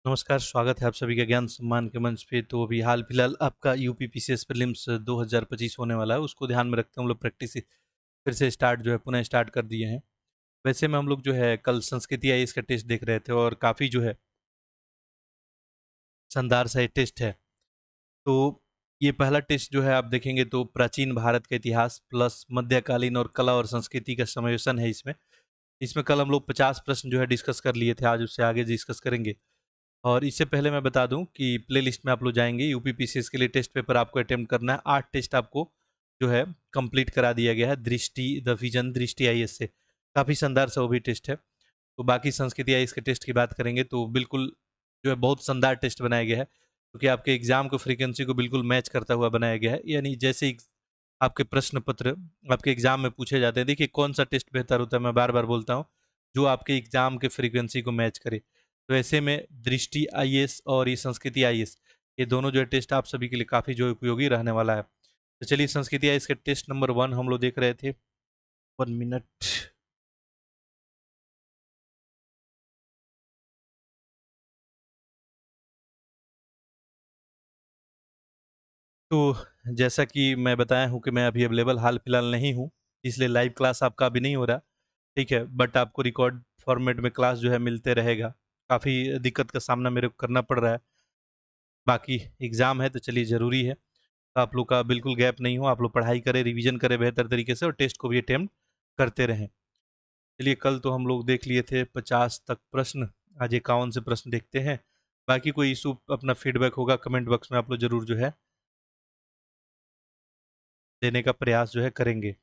नमस्कार, स्वागत है आप सभी का ज्ञान सम्मान के मंच पे। तो अभी हाल फिलहाल आपका यूपी पीसीएस प्रीलिम्स 2025 होने वाला है, उसको ध्यान में रखते हुए हम लोग प्रैक्टिस फिर से स्टार्ट जो है पुनः स्टार्ट कर दिए हैं। वैसे में हम लोग जो है कल संस्कृति आईएएस का टेस्ट देख रहे थे और काफ़ी जो है शानदार सा ये टेस्ट है। तो ये पहला टेस्ट जो है आप देखेंगे तो प्राचीन भारत का इतिहास प्लस मध्यकालीन और कला और संस्कृति का समावेशन है इसमें। इसमें कल हम लोग 50 प्रश्न जो है डिस्कस कर लिए थे, आज उससे आगे डिस्कस करेंगे। और इससे पहले मैं बता दूं कि प्लेलिस्ट में आप लोग जाएंगे, यूपी पीसीएस के लिए टेस्ट पेपर आपको अटेम्प्ट करना है। 8 टेस्ट आपको जो है कंप्लीट करा दिया गया है दृष्टि द विजन दृष्टि आईएएस से। काफ़ी शानदार सा वो भी टेस्ट है। तो बाकी संस्कृति आईएएस के टेस्ट की बात करेंगे तो बिल्कुल जो है बहुत शानदार टेस्ट बनाया गया है, क्योंकि आपके एग्जाम को फ्रीक्वेंसी को बिल्कुल मैच करता हुआ बनाया गया है। यानी जैसे आपके प्रश्न पत्र आपके एग्जाम में पूछे जाते हैं, देखिए कौन सा टेस्ट बेहतर होता है, मैं बार बार बोलता हूँ, जो आपके एग्जाम के फ्रीक्वेंसी को मैच करे। तो ऐसे में दृष्टि आईएएस और ये संस्कृति आईएएस, ये दोनों जो है टेस्ट आप सभी के लिए काफ़ी जो है उपयोगी रहने वाला है। तो चलिए संस्कृति आईएएस के टेस्ट नंबर 1 हम लोग देख रहे थे। 1 मिनट। तो जैसा कि मैं बताया हूँ कि मैं अभी अवेलेबल हाल फिलहाल नहीं हूँ, इसलिए लाइव क्लास आपका अभी नहीं हो रहा। ठीक है, बट आपको रिकॉर्ड फॉर्मेट में क्लास जो है मिलते रहेगा। काफ़ी दिक्कत का सामना मेरे को करना पड़ रहा है, बाकी एग्ज़ाम है तो चलिए ज़रूरी है। तो आप लोग का बिल्कुल गैप नहीं हो, आप लोग पढ़ाई करें, रिवीजन करें बेहतर तरीके से और टेस्ट को भी अटेम्प्ट करते रहें। चलिए कल तो हम लोग देख लिए थे 50 तक प्रश्न, आज 51 से प्रश्न देखते हैं। बाकी कोई इशू अपना फीडबैक होगा कमेंट बॉक्स में आप लोग ज़रूर जो है देने का प्रयास जो है करेंगे।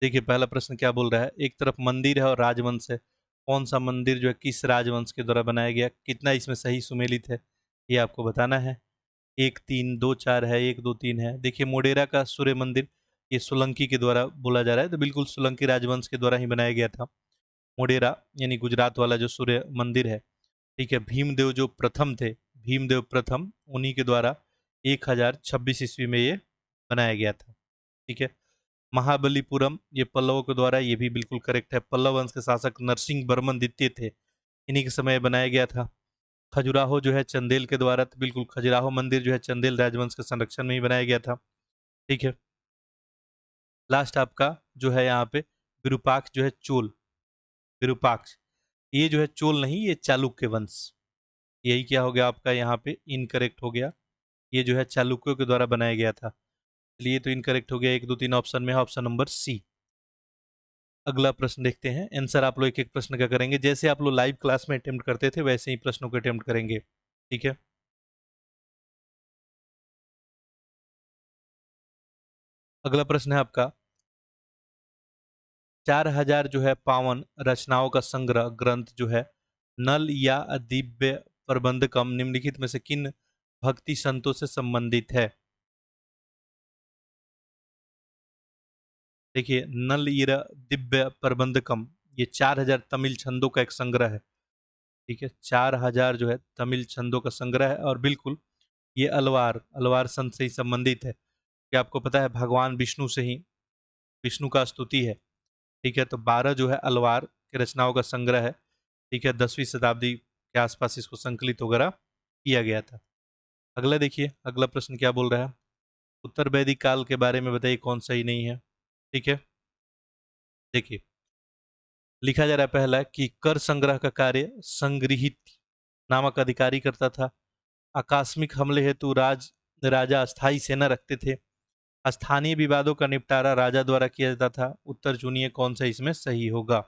देखिए पहला प्रश्न क्या बोल रहा है, एक तरफ मंदिर है और राजवंश है, कौन सा मंदिर जो है किस राजवंश के द्वारा बनाया गया, कितना इसमें सही सुमेलित है, ये आपको बताना है। 1 3 2 4 है, 1 2 3 है। देखिए मोडेरा का सूर्य मंदिर ये सोलंकी के द्वारा बोला जा रहा है, तो बिल्कुल सोलंकी राजवंश के द्वारा ही बनाया गया था मोडेरा, यानी गुजरात वाला जो सूर्य मंदिर है। ठीक है, भीमदेव जो प्रथम थे, भीमदेव प्रथम, उन्हीं के द्वारा 1026 ईस्वी में ये बनाया गया था। ठीक है, महाबलीपुरम ये पल्लवों के द्वारा, ये भी बिल्कुल करेक्ट है, पल्लव वंश के शासक नरसिंह वर्मन द्वितीय थे, इन्हीं के समय बनाया गया था। खजुराहो जो है चंदेल के द्वारा, तो बिल्कुल खजुराहो मंदिर जो है चंदेल राजवंश के संरक्षण में ही बनाया गया था। ठीक है, लास्ट आपका जो है यहाँ पे विरूपाक्ष जो है चोल, विरूपाक्ष ये जो है चोल नहीं, ये चालुक्य वंश। यही क्या हो गया आपका यहाँ पे इनकरेक्ट हो गया, ये जो है चालुक्यों के द्वारा बनाया गया था, इसलिए तो इनकरेक्ट हो गया। 1 2 3 ऑप्शन में है ऑप्शन नंबर सी। अगला प्रश्न देखते हैं, आंसर आप लोग एक एक प्रश्न का करेंगे, जैसे आप लोग लाइव क्लास में अटेम्प्ट करते थे वैसे ही प्रश्नों को अटेम्प्ट करेंगे। ठीक है, अगला प्रश्न है आपका, 4000 जो है पावन रचनाओं का संग्रह ग्रंथ जो है नल या दिव्य प्रबंधकम निम्नलिखित में से किन भक्ति संतों से संबंधित है। देखिए नल ईरा दिव्य प्रबंधकम, ये 4000 तमिल छंदों का एक संग्रह है। ठीक है, 4000 जो है तमिल छंदों का संग्रह है, और बिल्कुल ये अलवार अलवार संत से ही संबंधित है, कि आपको पता है भगवान विष्णु से ही विष्णु का स्तुति है। ठीक है, तो 12 जो है अलवार के रचनाओं का संग्रह है। ठीक है, 10वीं शताब्दी के आसपास इसको संकलित वगैरह किया गया था। अगला देखिए, अगला प्रश्न क्या बोल रहा है, उत्तर वैदिक काल के बारे में बताइए कौन सही नहीं है। ठीक है, देखिए लिखा जा रहा है पहला कि कर संग्रह का कार्य संग्रहित नामक अधिकारी करता था। आकस्मिक हमले हेतु राजा अस्थायी सेना रखते थे। स्थानीय विवादों का निपटारा राजा द्वारा किया जाता था। उत्तर चुनिए कौन सा इसमें सही होगा।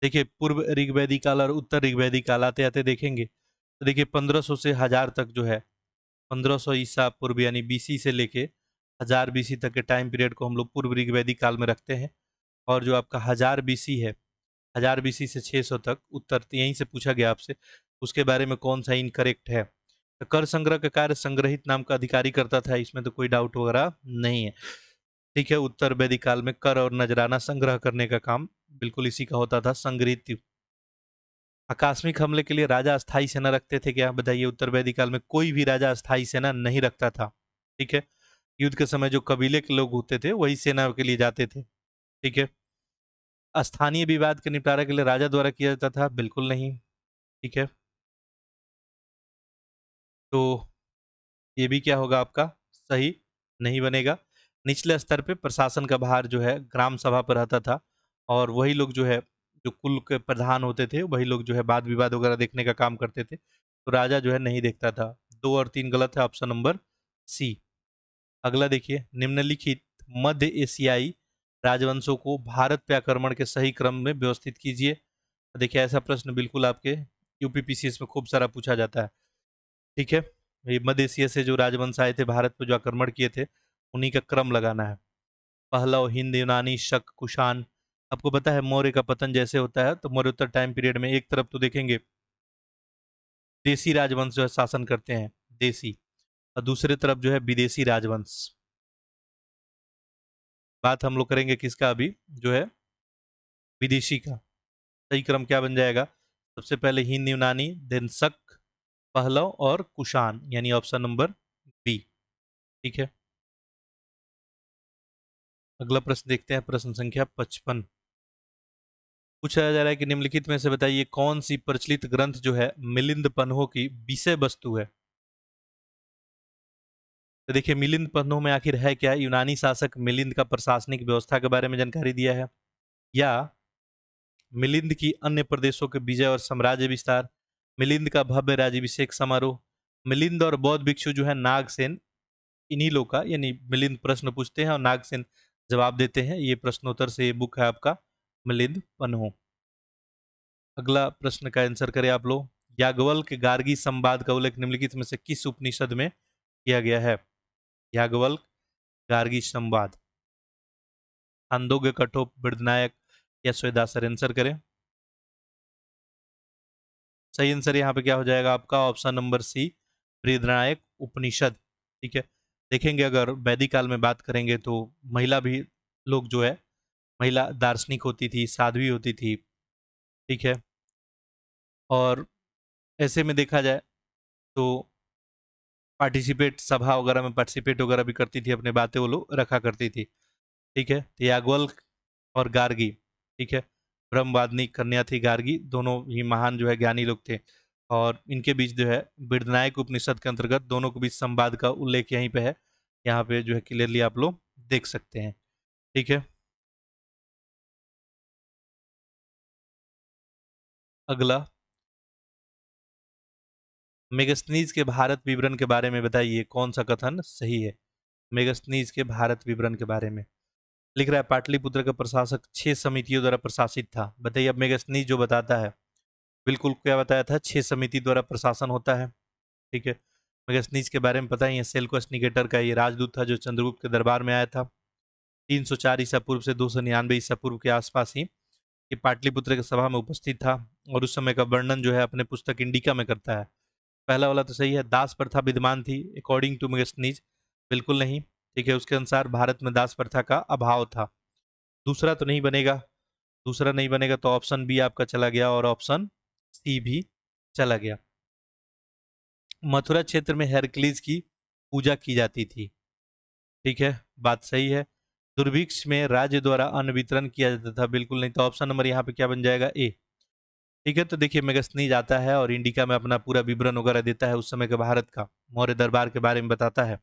देखिए पूर्व ऋग्वैदिक काल और उत्तर ऋग्वैदिक काल आते आते देखेंगे तो देखिए 1500 से 1000 तक जो है, 1500 ईसा पूर्व यानी बीसी से लेके 1000 बीसी तक के टाइम पीरियड को हम लोग पूर्व ऋग्वैदिक काल में रखते हैं। और जो आपका 1000 बीसी है, 1000 बीसी से 600 तक, उत्तर तो यहीं से पूछा गया आपसे, उसके बारे में कौन सा इनकरेक्ट है। तो कर संग्रह का कार्य संग्रहित नाम का अधिकारी करता था, इसमें तो कोई डाउट वगैरह नहीं है। ठीक है, उत्तर वैदिक काल में कर और नजराना संग्रह करने का काम बिल्कुल इसी का होता था, संग्रहित। आकस्मिक हमले के लिए राजा अस्थायी सेना रखते थे क्या, बताइए। उत्तर वैदिक काल में कोई भी राजा अस्थायी सेना नहीं रखता था। ठीक है। युद्ध के समय जो कबीले के लोग होते थे वही सेना के लिए जाते थे। ठीक है। स्थानीय विवाद के निपटारा के लिए राजा द्वारा किया जाता था, बिल्कुल नहीं। ठीक है। तो ये भी क्या होगा आपका, सही नहीं बनेगा। निचले स्तर पे प्रशासन का भार जो है ग्राम सभा पर रहता था, और वही लोग जो है, जो कुल के प्रधान होते थे, वही लोग जो है वाद विवाद वगैरह देखने का काम करते थे, तो राजा जो है नहीं देखता था। 2 और 3 गलत है, ऑप्शन नंबर सी। अगला देखिए, निम्नलिखित मध्य एशियाई राजवंशों को भारत पे आक्रमण के सही क्रम में व्यवस्थित कीजिए। देखिए, ऐसा प्रश्न बिल्कुल आपके यूपीपीसीएस में खूब सारा पूछा जाता है। ठीक है। ये मध्य एशिया से जो राजवंश आए थे भारत पर जो आक्रमण किए थे, उन्हीं का क्रम लगाना है। पहलव, हिंद, यूनानी, शक, कुषाण। आपको पता है मौर्य का पतन जैसे होता है तो मौर्योत्तर टाइम पीरियड में एक तरफ तो देखेंगे देसी राजवंश जो है शासन करते हैं, देसी, और दूसरी तरफ जो है विदेशी राजवंश। बात हम लोग करेंगे किसका अभी, जो है विदेशी का। सही क्रम क्या बन जाएगा, सबसे पहले हिंद यूनानी, देन शक, पहलव और कुषाण, यानी ऑप्शन नंबर बी। ठीक है। अगला प्रश्न देखते हैं, प्रश्न संख्या 55। पूछा जा रहा है कि निम्नलिखित में से बताइए कौन सी प्रचलित ग्रंथ जो है मिलिंद पन्हों की विषय वस्तु है। तो देखिए, मिलिंद पन्हों में आखिर है क्या, यूनानी शासक मिलिंद का प्रशासनिक व्यवस्था के बारे में जानकारी दिया है, या मिलिंद की अन्य प्रदेशों के विजय और साम्राज्य विस्तार, मिलिंद का भव्य राज्याभिषेक समारोह, मिलिंद और बौद्ध भिक्षु जो है नागसेन, इन्हीं लोग का, यानी मिलिंद प्रश्न पूछते हैं और नागसेन जवाब देते हैं। ये प्रश्नोत्तर से ये बुक है आपका मिलिंद पन्हों। अगला प्रश्न का आंसर करें आप लोग। याज्ञवल्क्य गार्गी संवाद का उल्लेख निम्नलिखित में से किस उपनिषद में किया गया है। याज्ञवल्क्य गार्गी संवाद, छांदोग्य, कठोप, बृहदारण्यक या स्वेदासर। आंसर करें। सही आंसर यहाँ पे क्या हो जाएगा आपका, ऑप्शन नंबर सी, बृहदारण्यक उपनिषद। ठीक है। देखेंगे अगर वैदिक काल में बात करेंगे तो महिला भी लोग जो है, महिला दार्शनिक होती थी, साध्वी होती थी। ठीक है। और ऐसे में देखा जाए तो पार्टिसिपेट, सभा वगैरह में पार्टिसिपेट वगैरह भी करती थी, अपने बातें वो लोग रखा करती थी। ठीक है। तो याज्ञवल्क्य और गार्गी, ठीक है, ब्रह्मवादिनी कन्या थी गार्गी, दोनों ही महान जो है ज्ञानी लोग थे, और इनके बीच जो है बृहदारण्यक उपनिषद के अंतर्गत दोनों के बीच संवाद का उल्लेख यहीं पे है। यहाँ पे जो है क्लियरली आप लोग देख सकते हैं। ठीक है। अगला, मेगास्थनीज के भारत विवरण के बारे में बताइए कौन सा कथन सही है। मेगास्थनीज के भारत विवरण के बारे में लिख रहा है, पाटलिपुत्र का प्रशासक 6 समितियों द्वारा प्रशासित था। बताइए, अब मेगास्थनीज जो बताता है, बिल्कुल क्या बताया था, 6 समिति द्वारा प्रशासन होता है। ठीक है। मेगास्थनीज के बारे में पता ही है, सेल्यूकस निकेटर का ये राजदूत था जो चंद्रगुप्त के दरबार में आया था। 304 ईसा पूर्व से 299 ईसा पूर्व के आसपास ही ये पाटलिपुत्र के सभा में उपस्थित था, और उस समय का वर्णन जो है अपने पुस्तक इंडिका में करता है। पहला वाला तो सही है, दास प्रथा विद्यमान थी अकॉर्डिंग टू मेगास्थनीज, बिल्कुल नहीं। ठीक है। उसके अनुसार भारत में दास प्रथा का अभाव था। दूसरा तो नहीं बनेगा, दूसरा नहीं बनेगा तो ऑप्शन बी आपका चला गया, और ऑप्शन सी भी चला गया। मथुरा क्षेत्र में हेरक्लीज की पूजा की जाती थी। ठीक है, बात सही है। दुर्भिक्ष में राज्य द्वारा अन्न वितरण किया जाता था, बिल्कुल नहीं, तो ऑप्शन नंबर यहाँ पे क्या बन जाएगा, ए। ठीक है। तो देखिए, मेगास्थनीज आता है और इंडिका में अपना पूरा विवरण वगैरह देता है उस समय के भारत का, मौर्य दरबार के बारे में बताता है।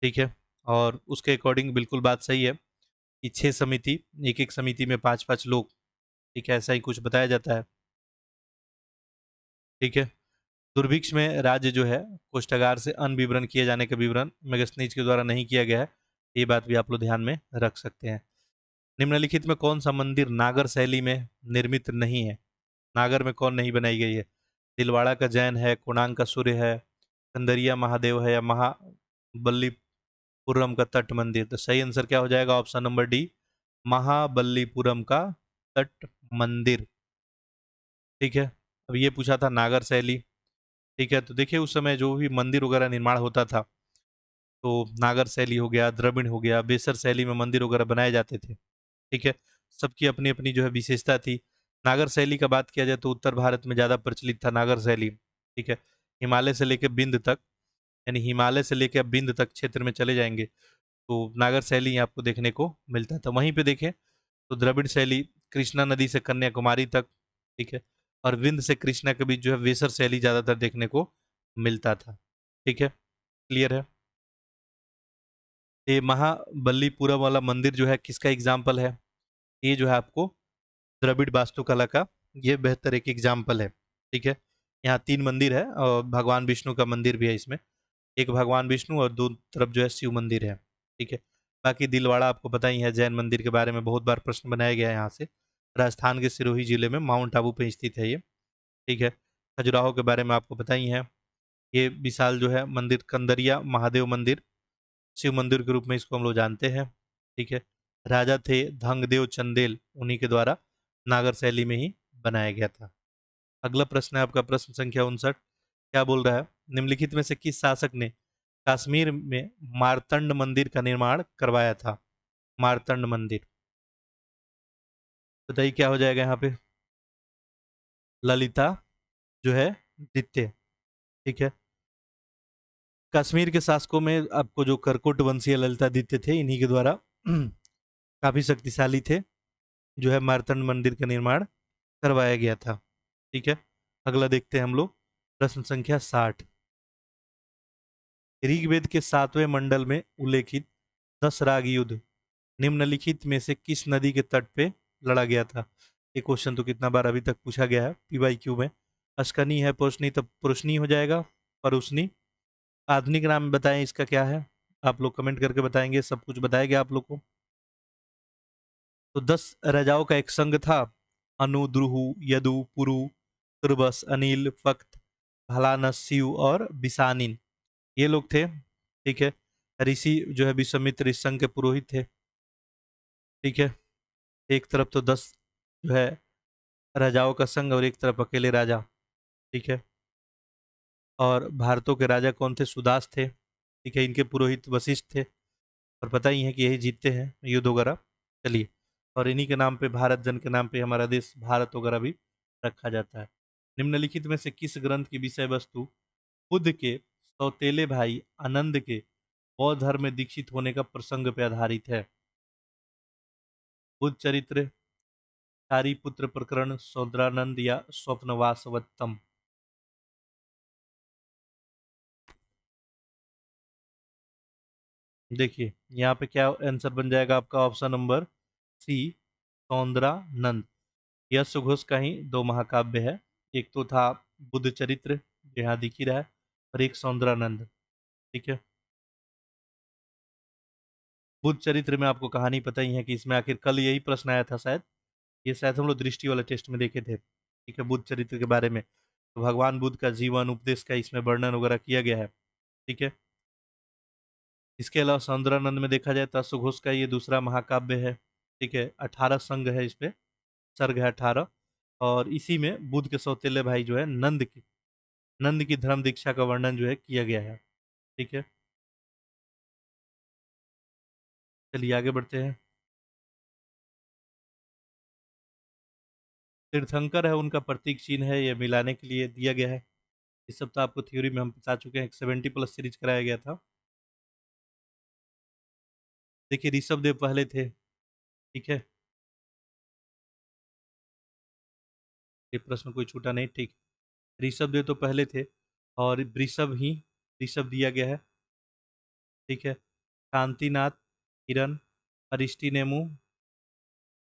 ठीक है। और उसके अकॉर्डिंग बिल्कुल बात सही है कि 6 समिति, एक एक समिति में 5-5 लोग, ठीक है, ऐसा ही कुछ बताया जाता है। ठीक है। दुर्भिक्ष में राज्य जो है कोष्ठागार से अन्न विवरण किए जाने का विवरण मेगास्थनीज के द्वारा नहीं किया गया है, ये बात भी आप लोग ध्यान में रख सकते हैं। निम्नलिखित में कौन सा मंदिर नागर शैली में निर्मित नहीं है। नागर में कौन नहीं बनाई गई है, दिलवाड़ा का जैन है, कोणार्क का सूर्य है, कंदरिया महादेव है, या महाबलीपुरम का तट मंदिर। तो सही आंसर क्या हो जाएगा, ऑप्शन नंबर डी, महाबलीपुरम का तट मंदिर। ठीक है। अब ये पूछा था नागर शैली। ठीक है। तो देखिए, उस समय जो भी मंदिर वगैरह निर्माण होता था, तो नागर शैली हो गया, द्रविड़ हो गया, बेसर शैली में मंदिर वगैरह बनाए जाते थे। ठीक है। सबकी अपनी अपनी जो है विशेषता थी। नागर शैली का बात किया जाए तो उत्तर भारत में ज़्यादा प्रचलित था नागर शैली। ठीक है। हिमालय से लेकर बिंद तक यानी हिमालय से लेकर आप बिंद तक क्षेत्र में चले जाएंगे तो नागर शैली आपको देखने को मिलता था। वहीं पे देखें तो द्रविड़ शैली कृष्णा नदी से कन्याकुमारी तक, ठीक है, और विंध्य से कृष्णा के बीच जो है वेसर शैली ज्यादातर देखने को मिलता था। ठीक है, क्लियर है। ये महाबलीपुरम वाला मंदिर जो है किसका एग्जाम्पल है? ये जो है आपको द्रविड़ वास्तुकला का ये बेहतर एक एग्जाम्पल है। ठीक है, यहाँ तीन मंदिर है और भगवान विष्णु का मंदिर भी है इसमें। एक भगवान विष्णु और दो तरफ जो है शिव मंदिर है। ठीक है, बाकी दिलवाड़ा आपको पता ही है, जैन मंदिर के बारे में बहुत बार प्रश्न बनाया गया है यहाँ से। राजस्थान के सिरोही जिले में माउंट आबू पे स्थित है ये। ठीक है, खजुराहो के बारे में आपको पता ही है। ये विशाल जो है मंदिर कंदरिया महादेव मंदिर, शिव मंदिर के रूप में इसको हम लोग जानते हैं। ठीक है, राजा थे धंगदेव चंदेल, उन्हीं के द्वारा नागर शैली में ही बनाया गया था। अगला प्रश्न है आपका प्रश्न संख्या 59। क्या बोल रहा है? निम्नलिखित में से किस शासक ने कश्मीर में मार्तंड मंदिर का निर्माण करवाया था? मार्तंड मंदिर, बताइए क्या हो जाएगा यहाँ पे? ललिता जो है द्वितीय। ठीक है, कश्मीर के शासकों में आपको जो करकोट वंशीय ललिता द्वितीय थे, इन्हीं के द्वारा काफी शक्तिशाली थे, जो है मार्तंड मंदिर का निर्माण करवाया गया था। ठीक है, अगला देखते हैं हम लोग प्रश्न संख्या 60। ऋग्वेद के 7वें मंडल में उल्लेखित 10 राग युद्ध निम्नलिखित में से किस नदी के तट पे लड़ा गया था? ये क्वेश्चन तो कितना बार अभी तक पूछा गया है पीवाईक्यू में। अश्कनी है, पुरुषनी, तब पुरुषनी हो जाएगा, परुषनी। आधुनिक नाम बताएं इसका क्या है? आप लोग कमेंट करके बताएंगे, सब कुछ बताएगा आप लोग को। तो 10 राजाओं का एक संघ था। अनु, द्रुहु, यदु, पुरु, तुर्बस, अनिल, फक्त, भलानस, शिव और बिसानिन, ये लोग थे। ठीक है, ऋषि जो है विश्वामित्र इस संघ के पुरोहित थे। ठीक है, एक तरफ तो 10 जो है राजाओं का संघ और एक तरफ अकेले राजा। ठीक है, और भारतों के राजा कौन थे? सुदास थे। ठीक है, इनके पुरोहित वशिष्ठ थे, और पता ही है कि यही जीतते हैं युद्ध वगैरह। चलिए, और इन्हीं के नाम पे, भारत जन के नाम पे हमारा देश भारत वगैरह भी रखा जाता है। निम्नलिखित में से किस ग्रंथ की विषय वस्तु बुद्ध के सौतेले भाई आनंद के बौद्ध धर्म में दीक्षित होने का प्रसंग पे आधारित है? बुद्ध चरित्र, शारिपुत्र प्रकरण, सौद्रानंद या स्वप्नवासवत्तम? देखिए यहाँ पे क्या आंसर बन जाएगा आपका? Option number C, Saundarananda. यह सुघोष का ही दो महाकाव्य है। एक तो था बुद्ध चरित्र जो यहाँ दिख ही रहा है, और एक सौंदरानंद। ठीक है, बुद्ध चरित्र में आपको कहानी पता ही है कि इसमें आखिर कल यही प्रश्न आया था शायद, ये शायद हम लोग दृष्टि वाले टेस्ट में देखे थे। ठीक है, बुद्ध चरित्र के बारे में तो भगवान बुद्ध का जीवन उपदेश का इसमें वर्णन वगैरह किया गया है। ठीक है, इसके अलावा सौंदरानंद में देखा जाए तो अश्वघोष का ये दूसरा महाकाव्य है। ठीक है, 18 संग है इसपे, सर्ग है 18, और इसी में बुद्ध के सौतेले भाई जो है नंद की धर्म दीक्षा का वर्णन जो है किया गया है। ठीक है, चलिए आगे बढ़ते हैं। तीर्थंकर है उनका प्रतीक चिन्ह है, ये मिलाने के लिए दिया गया है। इस सप्ताह आपको थ्योरी में हम बता चुके हैं, 70+ सीरीज कराया गया था। देखिए ऋषभ देव पहले थे। ठीक है, ये प्रश्न कोई छूटा नहीं। ठीक, ऋषभ देव तो पहले थे, और वृषभ ही ऋषभ दिया गया है। ठीक है, कांतिनाथ, हिरन, अरिष्टिनेमु,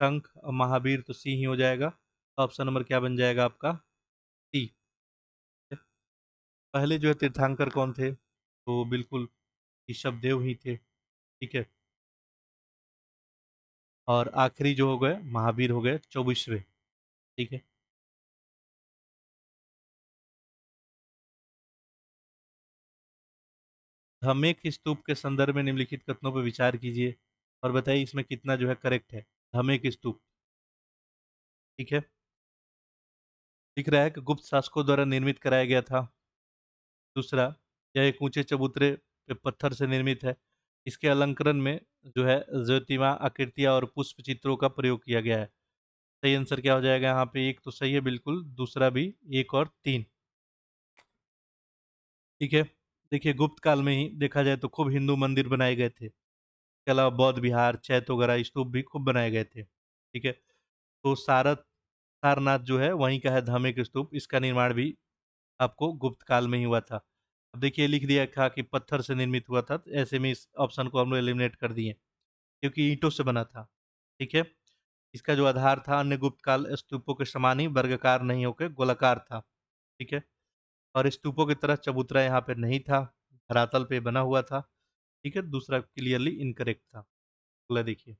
शंख और महावीर तो सी ही हो जाएगा। ऑप्शन नंबर क्या बन जाएगा आपका? सी। पहले जो है तीर्थंकर कौन थे? तो बिल्कुल ऋषभ देव ही थे। ठीक है, और आखिरी जो हो गए महावीर हो गए 24वें। ठीक है, धमेक स्तूप के संदर्भ में निम्नलिखित कथनों पर विचार कीजिए और बताइए इसमें कितना जो है करेक्ट है। धमेक स्तूप, ठीक है, दिख रहा है कि गुप्त शासकों द्वारा निर्मित कराया गया था। दूसरा, यह एक ऊंचे चबूतरे पे पत्थर से निर्मित है। इसके अलंकरण में जो है ज्योतिमा आकृतियां और पुष्प चित्रों का प्रयोग किया गया है। सही आंसर क्या हो जाएगा यहाँ पे? एक तो सही है बिल्कुल, दूसरा भी, एक और तीन। ठीक है, देखिए गुप्त काल में ही देखा जाए तो खूब हिंदू मंदिर बनाए गए थे, इसके अलावा बौद्ध विहार, चैत्य वगैरह स्तूप भी खूब बनाए गए थे। ठीक है, तो सारनाथ जो है वहीं का है धार्मिक स्तूप, इसका निर्माण भी आपको गुप्त काल में ही हुआ था। अब देखिए लिख दिया था कि पत्थर से निर्मित हुआ था, तो ऐसे में इस ऑप्शन को हम लोग एलिमिनेट कर दिए क्योंकि ईंटों से बना था। ठीक है, इसका जो आधार था अन्य गुप्त काल स्तूपों के समान ही वर्गाकार नहीं होकर गोलाकार था। ठीक है, और स्तूपों की तरह चबूतरा यहाँ पे नहीं था, धरातल पे बना हुआ था। ठीक है, दूसरा क्लियरली इनकरेक्ट था। अगला देखिए।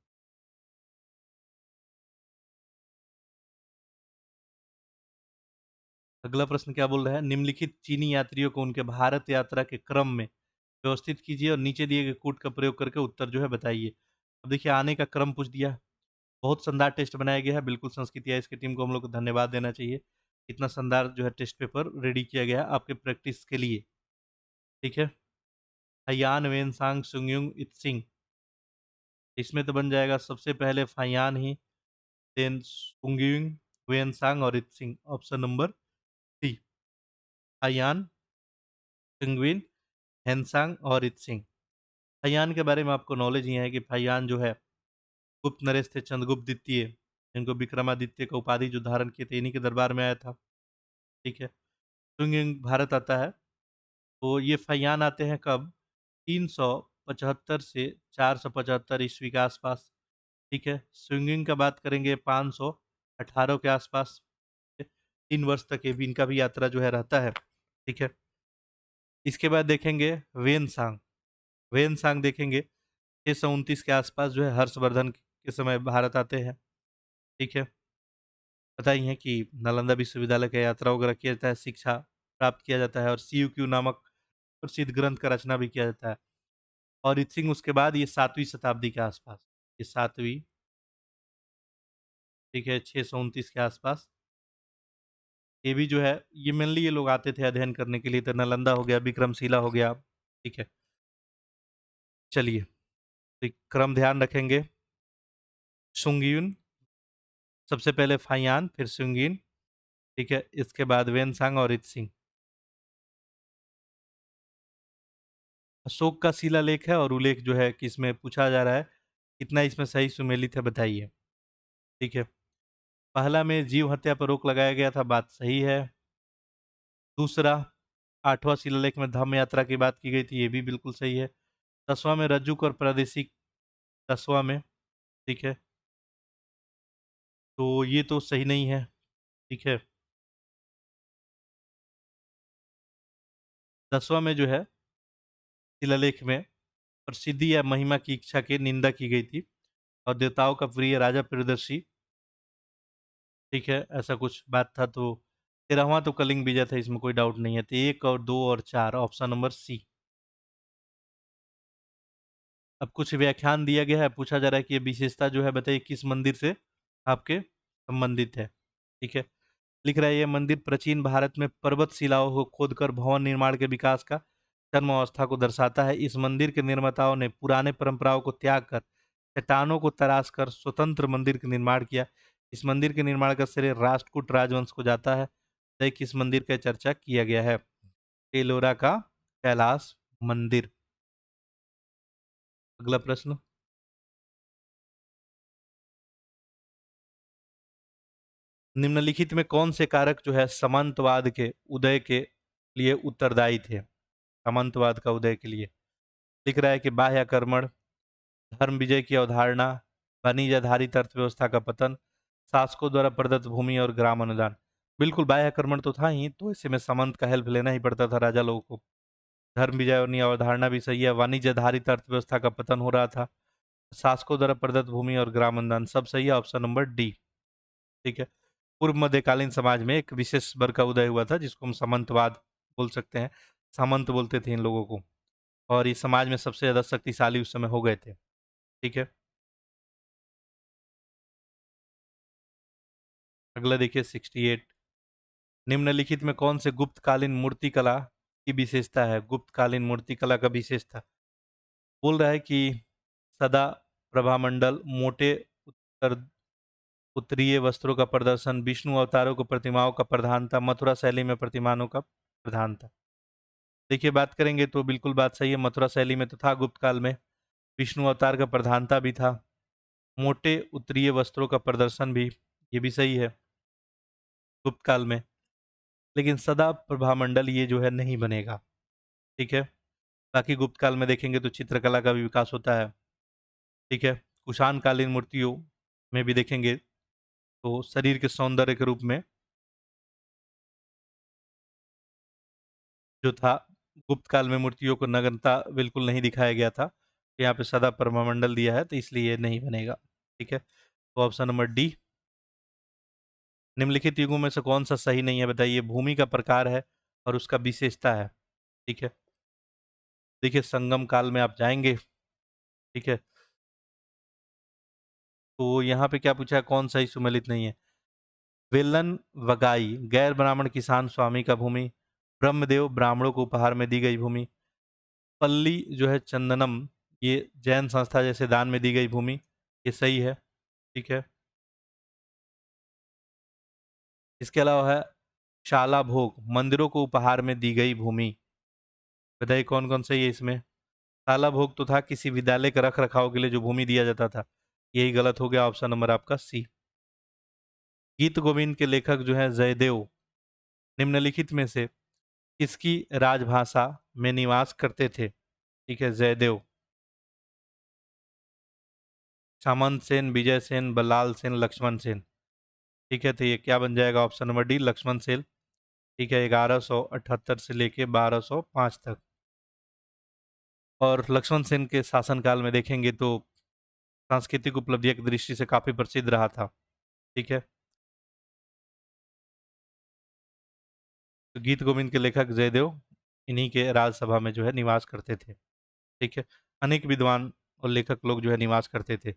अगला प्रश्न क्या बोल रहा है, निम्नलिखित चीनी यात्रियों को उनके भारत यात्रा के क्रम में व्यवस्थित कीजिए और नीचे दिए गए कूट का प्रयोग करके उत्तर जो है बताइए। अब देखिए आने का क्रम पूछ दिया। बहुत शानदार टेस्ट बनाया गया है, बिल्कुल संस्कृत या इसकी टीम को हम लोग को धन्यवाद देना चाहिए। इतना शानदार जो है टेस्ट पेपर रेडी किया गया है आपके प्रैक्टिस के लिए। ठीक है, फयान वेनसांग सुंगयुंग इत्सिंग, इसमें तो बन जाएगा सबसे पहले फयान ही, देन सुंगयुंग, वेनसांग और Itsing. Option number C, Fahien, Sungyun, Xuanzang और इत्सिंग। फयान के बारे में आपको नॉलेज ही है कि फयान जो है गुप्त नरेश थे, चंद्रगुप्त द्वितीय, इनको विक्रमादित्य का उपाधि जो धारण किए थे, इन्हीं के दरबार में आया था। ठीक है, सुंगयुंग भारत आता है, तो ये फयान आते हैं कब, 375 से 475 ईस्वी के आसपास। ठीक है, स्विंगिंग का बात करेंगे 518 के आसपास। 3 वर्ष तक ये भी इनका भी यात्रा जो है रहता है। ठीक है, इसके बाद देखेंगे वेनसांग। वेनसांग देखेंगे 629 के आसपास जो है हर्षवर्धन के समय भारत आते हैं। ठीक है, पता ही है कि नालंदा विश्वविद्यालय का यात्रा वगैरह किया जाता है, शिक्षा प्राप्त किया जाता है और CUQ नामक प्रसिद्ध ग्रंथ का रचना भी किया जाता है। और इत्सिंग उसके बाद ये 7वीं शताब्दी के आसपास, ये 7वीं, ठीक है, 629 के आसपास। ये भी जो है, ये मेनली ये लोग आते थे अध्ययन करने के लिए, तो नालंदा हो गया, विक्रमशिला हो गया। ठीक है, चलिए, तो क्रम ध्यान रखेंगे। सुंगयुन, सबसे पहले फाइयान, फिर सुंगिन। ठीक है, इसके बाद वेनसांग और इत्सिंग। अशोक का शिलालेख है और उल्लेख जो है किसमें पूछा जा रहा है, कितना इसमें सही सुमेलित है बताइए। ठीक है, पहला में जीव हत्या पर रोक लगाया गया था, बात सही है। दूसरा, 8वां शिलालेख में धम्म यात्रा की बात की गई थी, ये भी बिल्कुल सही है। 10वां में रज्जुक और प्रादेशिक, 10वां में। ठीक है, तो ये तो सही नहीं है। ठीक है, 10वां में जो है शिलालेख में प्रसिद्धि या महिमा की इच्छा की निंदा की गई थी और देवताओं का प्रिय राजा प्रियदर्शी, ठीक है, ऐसा कुछ बात था। तो 13वां तो कलिंग विजय था, इसमें कोई डाउट नहीं है। तो 1 और 2 और 4, ऑप्शन नंबर सी। अब कुछ व्याख्यान दिया गया है, पूछा जा रहा है कि ये विशेषता जो है बताइए किस मंदिर से आपके संबंधित है। ठीक है, लिख रहा है ये मंदिर प्राचीन भारत में पर्वत शिलाओं को खोदकर भवन निर्माण के विकास का चरम अवस्था को दर्शाता है। इस मंदिर के निर्माताओं ने पुराने परंपराओं को त्याग कर चट्टानों को तराश कर स्वतंत्र मंदिर का निर्माण किया। इस मंदिर के निर्माण का श्रेय राष्ट्रकूट राजवंश को जाता है। तय किस मंदिर का चर्चा किया गया है, एलोरा का कैलाश मंदिर। अगला प्रश्न, निम्नलिखित में कौन से कारक जो है सामंतवाद के उदय के लिए उत्तरदायी थे, सामंतवाद का उदय के लिए। लिख रहा है कि बाह्य आक्रमण, धर्म विजय की अवधारणा, वाणिज्य आधारित अर्थव्यवस्था का पतन, शासकों द्वारा प्रदत्त भूमि और ग्राम अनुदान। बिल्कुल बाह्य आक्रमण तो था ही, तो ऐसे में सामंत का हेल्प लेना ही पड़ता था राजा लोगों को। धर्म विजय और अवधारणा भी सही है, वाणिज्य आधारित अर्थव्यवस्था का पतन हो रहा था, शासकों द्वारा प्रदत्त भूमि और ग्राम अनुदान, सब सही है, ऑप्शन नंबर डी। ठीक है, पूर्व मध्यकालीन समाज में एक विशेष वर्ग का उदय हुआ था जिसको हम सामंतवाद बोल सकते हैं, सामंत बोलते थे इन लोगों को, और इस समाज में सबसे ज्यादा शक्तिशाली उस समय हो गए थे। ठीक है, अगला देखिए 68, निम्नलिखित में कौन से गुप्तकालीन मूर्ति कला की विशेषता है, गुप्तकालीन मूर्ति कला का विशेषता। बोल रहा है कि सदा प्रभामंडल, मोटे उत्तर उत्तरीय वस्त्रों का प्रदर्शन, विष्णु अवतारों को प्रतिमाओं का प्रधानता, मथुरा शैली में प्रतिमानों का प्रधानता। देखिए बात करेंगे तो बिल्कुल बात सही है, मथुरा शैली में तो था गुप्त काल में। विष्णु अवतार का प्रधानता भी था। मोटे उत्तरीय वस्त्रों का प्रदर्शन भी, ये भी सही है गुप्त काल में। लेकिन सदा प्रभामंडल ये जो है नहीं बनेगा। ठीक है। बाकी गुप्त काल में देखेंगे तो चित्रकला का भी विकास होता है। ठीक है। कुषाण कालीन मूर्तियों में भी देखेंगे तो शरीर के सौंदर्य के रूप में जो था, गुप्त काल में मूर्तियों को नग्नता बिल्कुल नहीं दिखाया गया था। यहाँ पे सदा प्रभामंडल दिया है तो इसलिए ये नहीं बनेगा। ठीक है। तो ऑप्शन नंबर डी। निम्नलिखित युगों में से कौन सा सही नहीं है बताइए? भूमि का प्रकार है और उसका विशेषता है। ठीक है। देखिए संगम काल में आप जाएंगे। ठीक है। तो यहाँ पे क्या पूछा है, कौन सही सुमेलित नहीं है? वेलन वगाई गैर ब्राह्मण किसान स्वामी का भूमि। ब्रह्मदेव ब्राह्मणों को उपहार में दी गई भूमि। पल्ली जो है चंदनम, ये जैन संस्था जैसे दान में दी गई भूमि। ये सही है। ठीक है। इसके अलावा है शाला भोग, मंदिरों को उपहार में दी गई भूमि। बताइए कौन कौन सही है इसमें? शाला भोग तो था किसी विद्यालय के रख रखाव के लिए जो भूमि दिया जाता था। यही गलत हो गया, ऑप्शन नंबर आपका सी। गीत गोविंद के लेखक जो है जयदेव, निम्नलिखित में से किसकी राजभाषा में निवास करते थे? ठीक है। जयदेव, सामंत सेन, विजय सेन, बल्लाल सेन, लक्ष्मण सेन। ठीक है। तो ये क्या बन जाएगा? Option number D, Lakshman Sen. ठीक है। 1178 से लेके 1205 तक। और लक्ष्मण सेन के शासनकाल में देखेंगे तो सांस्कृतिक उपलब्धियों की दृष्टि से काफी प्रसिद्ध रहा था। ठीक है। तो गीत गोविंद के लेखक जयदेव इन्हीं के राजसभा में जो है निवास करते थे। ठीक है। अनेक विद्वान और लेखक लोग जो है निवास करते थे।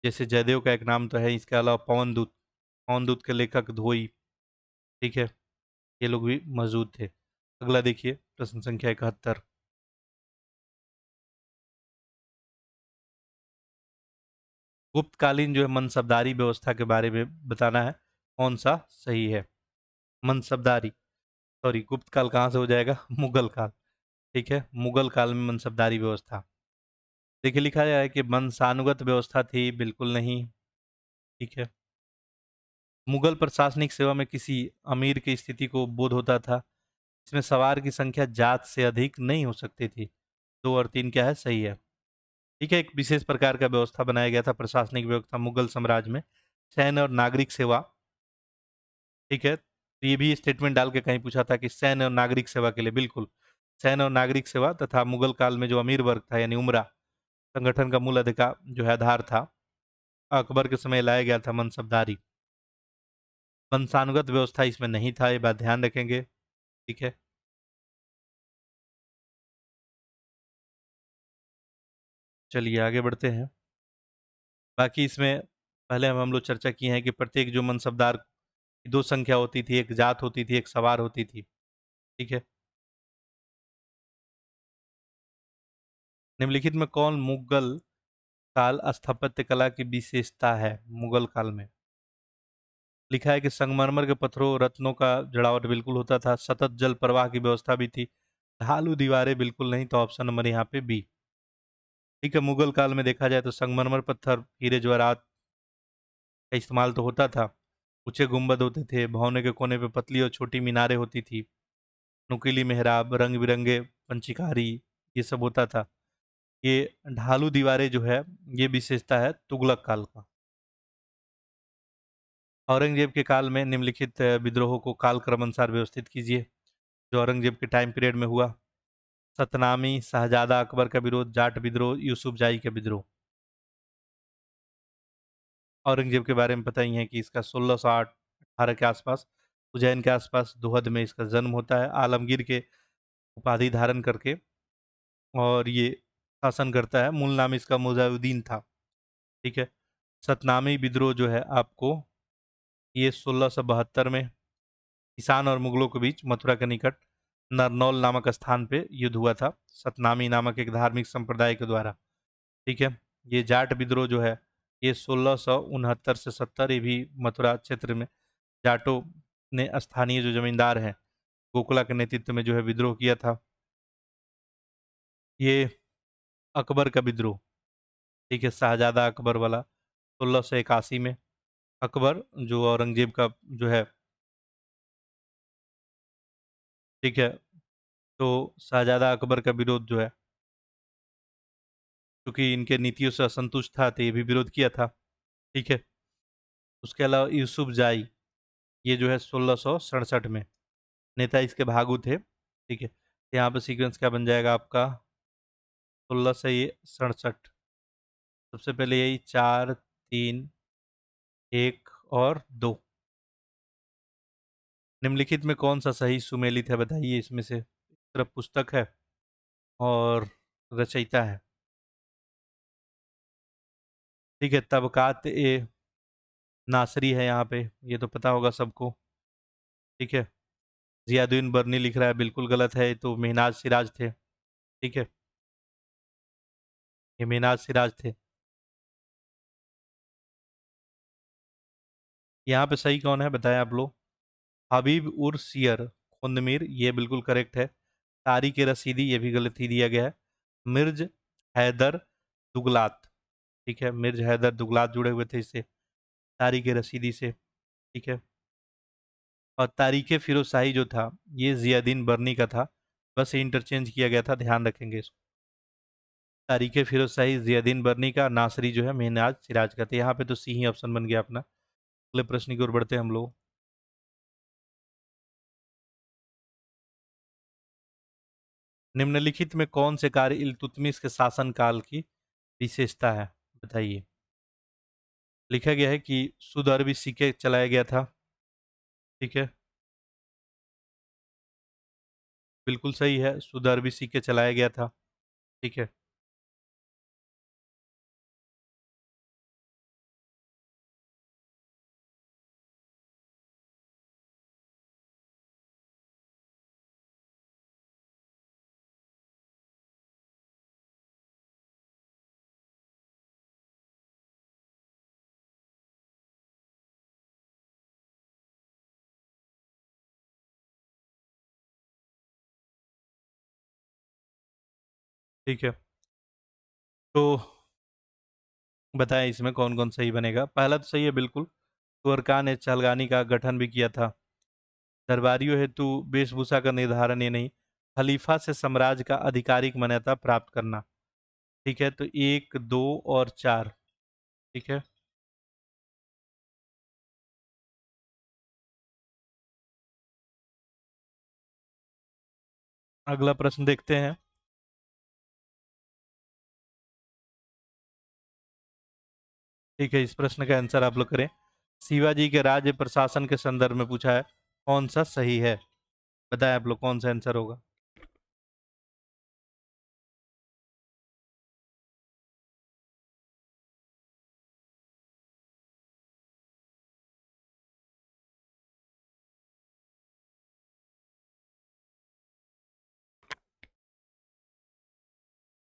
जैसे जयदेव का एक नाम तो है, इसके अलावा पवन दूत, पवन दूत के लेखक धोई। ठीक है। ये लोग भी मौजूद थे। अगला देखिए प्रश्न संख्या 71। गुप्तकालीन जो है मनसबदारी व्यवस्था के बारे में बताना है, कौन सा सही है? मनसबदारी, सॉरी गुप्त काल कहाँ से हो जाएगा? मुगल काल। ठीक है। मुगल काल में मनसबदारी व्यवस्था। देखिए लिखा है कि वंशानुगत व्यवस्था थी, बिल्कुल नहीं। ठीक है। मुगल प्रशासनिक सेवा में किसी अमीर की स्थिति को बोध होता था। इसमें सवार की संख्या जात से अधिक नहीं हो सकती थी। 2 और 3 क्या है? सही है। ठीक है। एक विशेष प्रकार का व्यवस्था बनाया गया था, प्रशासनिक व्यवस्था मुगल साम्राज्य में, सैन्य और नागरिक सेवा। ठीक है। तो ये भी स्टेटमेंट डाल के कहीं पूछा था कि सैन्य और नागरिक सेवा के लिए, बिल्कुल सैन्य और नागरिक सेवा तथा मुगल काल में जो अमीर वर्ग था यानी उमरा संगठन का मूल अधिकार जो है आधार था। अकबर के समय लाया गया था मनसबदारी। वंशानुगत व्यवस्था इसमें नहीं था, ये बात ध्यान रखेंगे। ठीक है। चलिए आगे बढ़ते हैं। बाकी इसमें पहले हम लोग चर्चा की है कि प्रत्येक जो मनसबदार की 2 संख्या होती थी, एक जात होती थी, एक सवार होती थी। ठीक है। निम्नलिखित में कौन मुगल काल स्थापत्य कला की विशेषता है? मुगल काल में लिखा है कि संगमरमर के पत्थरों रत्नों का जड़ावट बिल्कुल होता था। सतत जल प्रवाह की व्यवस्था भी थी। ढालू दीवारें बिल्कुल नहीं, तो ऑप्शन नंबर यहाँ पे बी। ठीक है। मुगल काल में देखा जाए तो संगमरमर पत्थर, हीरे जवाहरात का इस्तेमाल तो होता था। ऊंचे गुंबद होते थे, भवने के कोने पे पतली और छोटी मीनारें होती थी, नुकीली मेहराब, रंग बिरंगे पंचिकारी, ये सब होता था। ये ढालू दीवारें जो है, ये विशेषता है तुगलक काल का। औरंगजेब के काल में निम्नलिखित विद्रोहों को कालक्रम अनुसार व्यवस्थित कीजिए जो औरंगजेब के टाइम पीरियड में हुआ। सतनामी, शाहजादा अकबर का विरोध, जाट विद्रोह, यूसुफजाई का विद्रोह। औरंगजेब के बारे में पता ही है कि इसका 1608-18 के आसपास उज्जैन के आसपास दुहद में इसका जन्म होता है, आलमगीर के उपाधि धारण करके। और ये शासन करता है, मूल नाम इसका मुजाहिदीन था। ठीक है। सतनामी विद्रोह जो है आपको, ये 1672 में ईशान और मुगलों के बीच मथुरा के निकट नरनौल नामक स्थान पे युद्ध हुआ था, सतनामी नामक एक धार्मिक संप्रदाय के द्वारा। ठीक है। ये जाट विद्रोह जो है, ये 1669 से 70, ये भी मथुरा क्षेत्र में जाटों ने स्थानीय जो जमींदार हैं गोकुला के नेतृत्व में जो है विद्रोह किया था। ये अकबर का विद्रोह। ठीक है, शाहजादा अकबर वाला 1681 में। अकबर जो औरंगजेब का जो है, ठीक है, तो शाहजादा अकबर का विरोध जो है, क्योंकि इनके नीतियों से असंतुष्ट था तो ये भी विरोध किया था। ठीक है। उसके अलावा यूसुफ जाई, ये जो है 1667 में नेता इसके भागु थे। ठीक है, यहाँ पे सीक्वेंस क्या बन जाएगा आपका? 1667। सबसे पहले यही 4, 3, 1 और 2। निम्नलिखित में कौन सा सही सुमेलित है, बताइए इसमें से। तरफ पुस्तक है और रचयिता है। ठीक है, तबकात ए नासरी है यहाँ पे, ये तो पता होगा सबको। ठीक है। जियादुद्दीन बर्नी लिख रहा है, बिल्कुल गलत है, ये तो महनाज सिराज थे। ठीक है, ये महनाज सिराज थे। यहाँ पे सही कौन है, बताएं आप लोग। हबीब उर सियर खुंदमीर, ये बिल्कुल करेक्ट है। तारिक रसीदी, ये भी गलत ही दिया गया है। मिर्ज हैदर दुगलात। ठीक है, मिर्ज हैदर दुगलात जुड़े हुए थे इससे, तारिक रसीदी से। ठीक है। और तारीख फिरोज शाही जो था, ये जियादीन बर्नी का था। बस ये इंटरचेंज किया गया था, ध्यान रखेंगे इसको। तारीख फिरोज शाही जियादीन बर्नी का, नासरी जो है महनाज सिराज का। तो यहाँ पे तो सी ही ऑप्शन बन गया अपना। अगले प्रश्न की ओर बढ़ते हैं हम लोग। निम्नलिखित में कौन से कार्य इल्तुतमिश के शासनकाल की विशेषता है, बताइए। लिखा गया है कि शुद्ध अरबी सिक्के चलाया गया था। ठीक है, बिल्कुल सही है, शुद्ध अरबी सिक्के चलाया गया था। ठीक है। ठीक है, तो बताएं इसमें कौन कौन सही बनेगा। पहला तो सही है बिल्कुल, तुर्कान ने चहलगानी का गठन भी किया था। दरबारियों हेतु वेशभूषा का निर्धारण ये नहीं, खलीफा से साम्राज्य का आधिकारिक मान्यता प्राप्त करना। ठीक है, तो 1, 2 और 4। ठीक है। अगला प्रश्न देखते हैं। ठीक है, इस प्रश्न का आंसर आप लोग करें। शिवाजी के राज्य प्रशासन के संदर्भ में पूछा है, कौन सा सही है, बताएं आप लोग कौन सा आंसर होगा।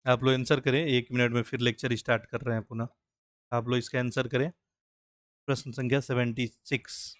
आप लोग आंसर करें, 1 मिनट में फिर लेक्चर स्टार्ट कर रहे हैं पुनः। आप लोग इसका आंसर करें। प्रश्न संख्या 76।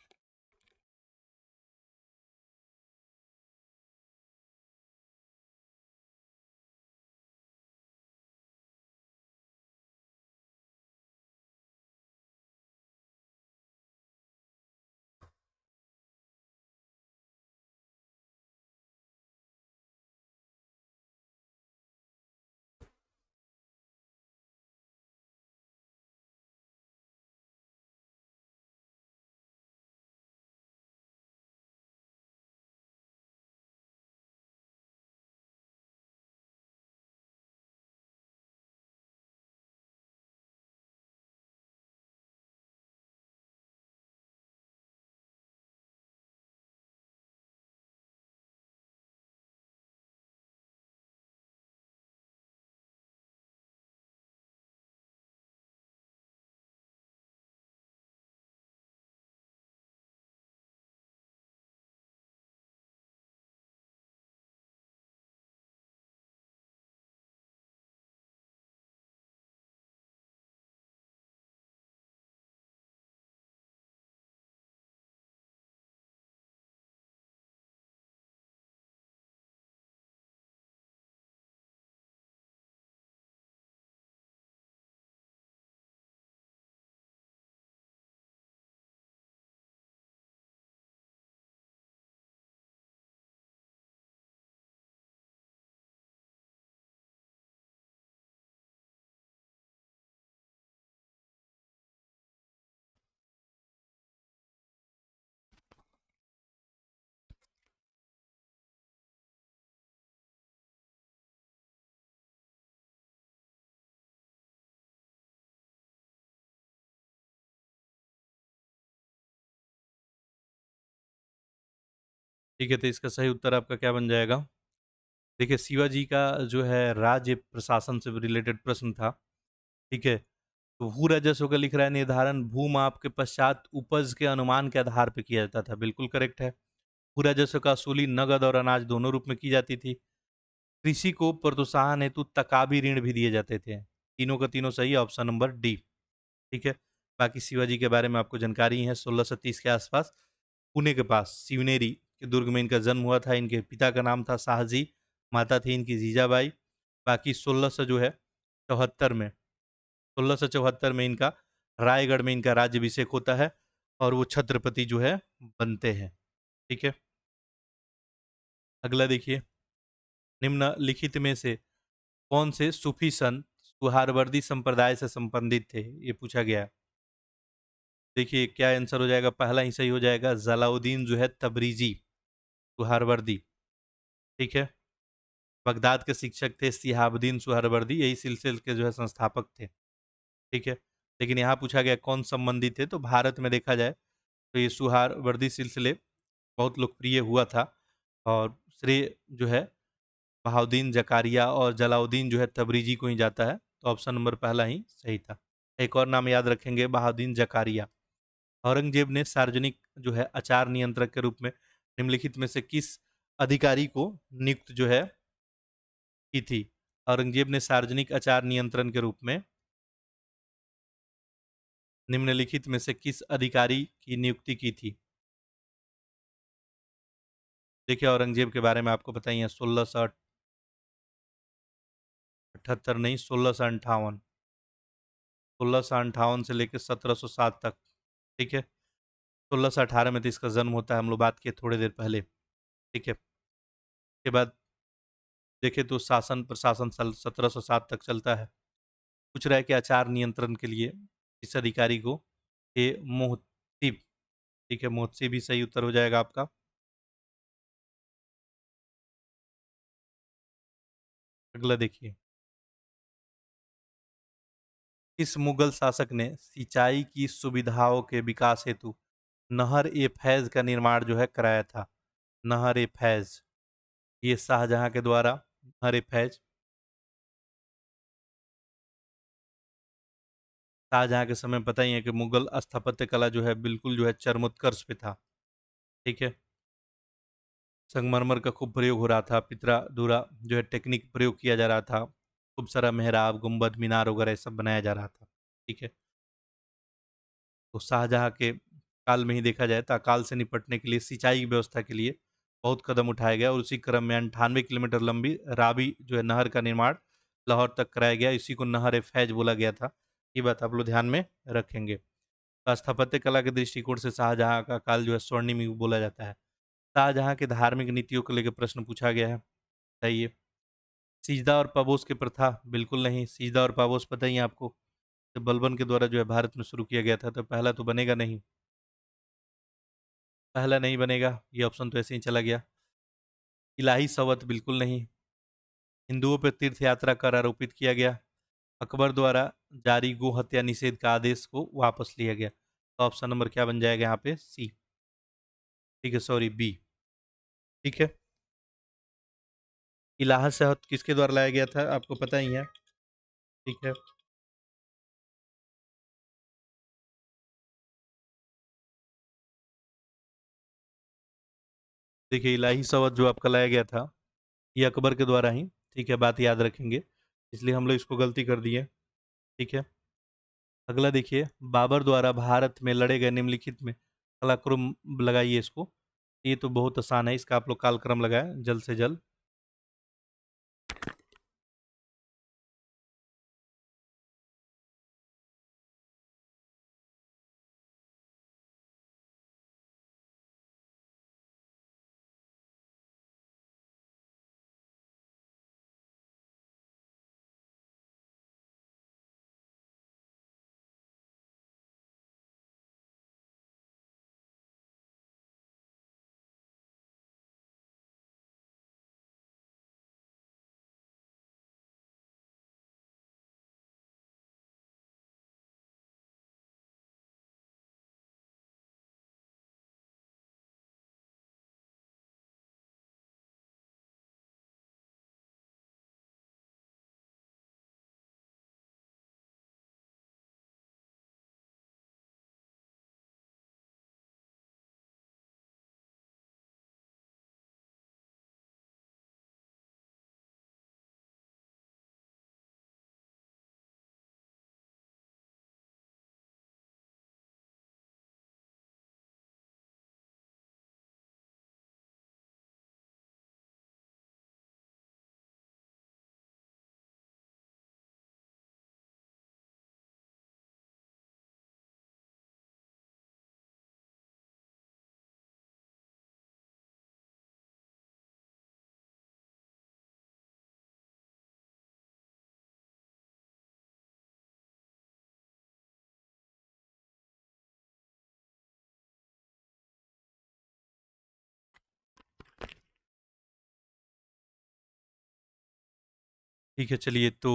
ठीक है, तो इसका सही उत्तर आपका क्या बन जाएगा? देखिए, शिवाजी का जो है राज्य प्रशासन से रिलेटेड प्रश्न था। ठीक है, तो भू राजस्व का लिख रहा है निर्धारण भूमाप के पश्चात उपज के अनुमान के आधार पर किया जाता था। बिल्कुल करेक्ट है। भू राजस्व का वसूली नगद और अनाज दोनों रूप में की जाती थी। कृषि को प्रोत्साहन हेतु तकाबी ऋण भी दिए जाते थे। तीनों का तीनों सही है, ऑप्शन नंबर डी। ठीक है, बाकी शिवाजी के बारे में आपको जानकारी है। 1630 के आसपास पुणे के पास शिवनेरी के दुर्ग में इनका जन्म हुआ था। इनके पिता का नाम था शाहजी, माता थी इनकी जीजाबाई। बाकी 1600 जो है 74 में 1674 में इनका रायगढ़ में इनका राज्यभिषेक होता है और वो छत्रपति जो है बनते हैं। ठीक है, अगला देखिए, निम्नलिखित में से कौन से सूफी संत सुहारवर्दी संप्रदाय से संबंधित थे, ये पूछा गया है। देखिए क्या आंसर हो जाएगा, पहला ही सही हो जाएगा, जलाउद्दीन जो है तबरीजी सुहारवर्दी। ठीक है, बगदाद के शिक्षक थे सिहाबुद्दीन सुहरवर्दी, यही सिलसिले के जो है संस्थापक थे। ठीक है, लेकिन यहाँ पूछा गया कौन संबंधित थे, तो भारत में देखा जाए तो ये सुहरवर्दी सिलसिले बहुत लोकप्रिय हुआ था और श्रेय जो है बहाउद्दीन जकारिया और जलाउद्दीन जो है तबरीजी को ही जाता है। तो ऑप्शन नंबर पहला ही सही था। एक और नाम याद रखेंगे, बहाउद्दीन जकारिया। औरंगजेब ने सार्वजनिक जो है आचार नियंत्रक के रूप में निम्नलिखित में से किस अधिकारी को नियुक्त जो है की थी? औरंगजेब ने सार्वजनिक आचार नियंत्रण के रूप में निम्नलिखित में से किस अधिकारी की नियुक्ति की थी? देखिए, औरंगजेब के बारे में आपको बताइए, 1678 नहीं, 1658, 1658 से लेकर 1707 तक। ठीक है, 1618 में तो इसका जन्म होता है, हम लोग बात किए थोड़ी देर पहले। ठीक है, के बाद देखें तो शासन प्रशासन साल 1707 तक चलता है। पूछ रहा है कि आचार नियंत्रण के लिए इस अधिकारी को, ये मोहतिब। ठीक है, मोहतसिब भी सही उत्तर हो जाएगा आपका। अगला देखिए, इस मुगल शासक ने सिंचाई की सुविधाओं के विकास हेतु नहर ए फैज का निर्माण जो है कराया था? नहर ए फैज, ये शाहजहां के द्वारा नहर ए फैज, शाहजहां के समय पता ही है कि मुगल स्थापत्य कला जो है बिल्कुल जो है चरमोत्कर्ष पे था। ठीक है, संगमरमर का खूब प्रयोग हो रहा था, पितरा दूरा जो है टेक्निक प्रयोग किया जा रहा था, खूब सारा मेहराब गुंबद मीनार वगैरह सब बनाया जा रहा था। ठीक है, तो शाहजहां के काल में ही देखा जाए तो अकाल से निपटने के लिए सिंचाई की व्यवस्था के लिए बहुत कदम उठाया गया और उसी क्रम में 98 किलोमीटर लंबी रावी जो है नहर का निर्माण लाहौर तक कराया गया। इसी को नहर ए फैज बोला गया था। ये बात आप लोग ध्यान में रखेंगे। तो स्थापत्य कला के दृष्टिकोण से शाहजहां का काल जो है स्वर्णिम युग बोला जाता है। शाहजहां के धार्मिक नीतियों को लेकर प्रश्न पूछा गया है, बताइए। सिजदा और पापोस की प्रथा, बिल्कुल नहीं। सिजदा और पापोस पता ही है आपको, जब बलबन के द्वारा जो है भारत में शुरू किया गया था, तो पहला तो बनेगा नहीं, पहला नहीं बनेगा, ये ऑप्शन तो ऐसे ही चला गया। इलाही सवत, बिल्कुल नहीं। हिंदुओं पर तीर्थ यात्रा कर आरोपित किया गया। अकबर द्वारा जारी गो हत्या निषेध का आदेश को वापस लिया गया। तो ऑप्शन नंबर क्या बन जाएगा यहाँ पे? सी। ठीक है, सॉरी, बी। ठीक है, इलाहा शहद किसके द्वारा लाया गया था, आपको पता ही है। ठीक है, देखिए इलाही शवद जो आपका लाया गया था, ये अकबर के द्वारा ही, ठीक है, बात याद रखेंगे, इसलिए हम लोग इसको गलती कर दिए। ठीक है, अगला देखिए, बाबर द्वारा भारत में लड़े गए निम्नलिखित में कालक्रम लगाइए इसको। ये तो बहुत आसान है, इसका आप लोग कालक्रम लगाएं जल्द से जल्द। ठीक है, चलिए तो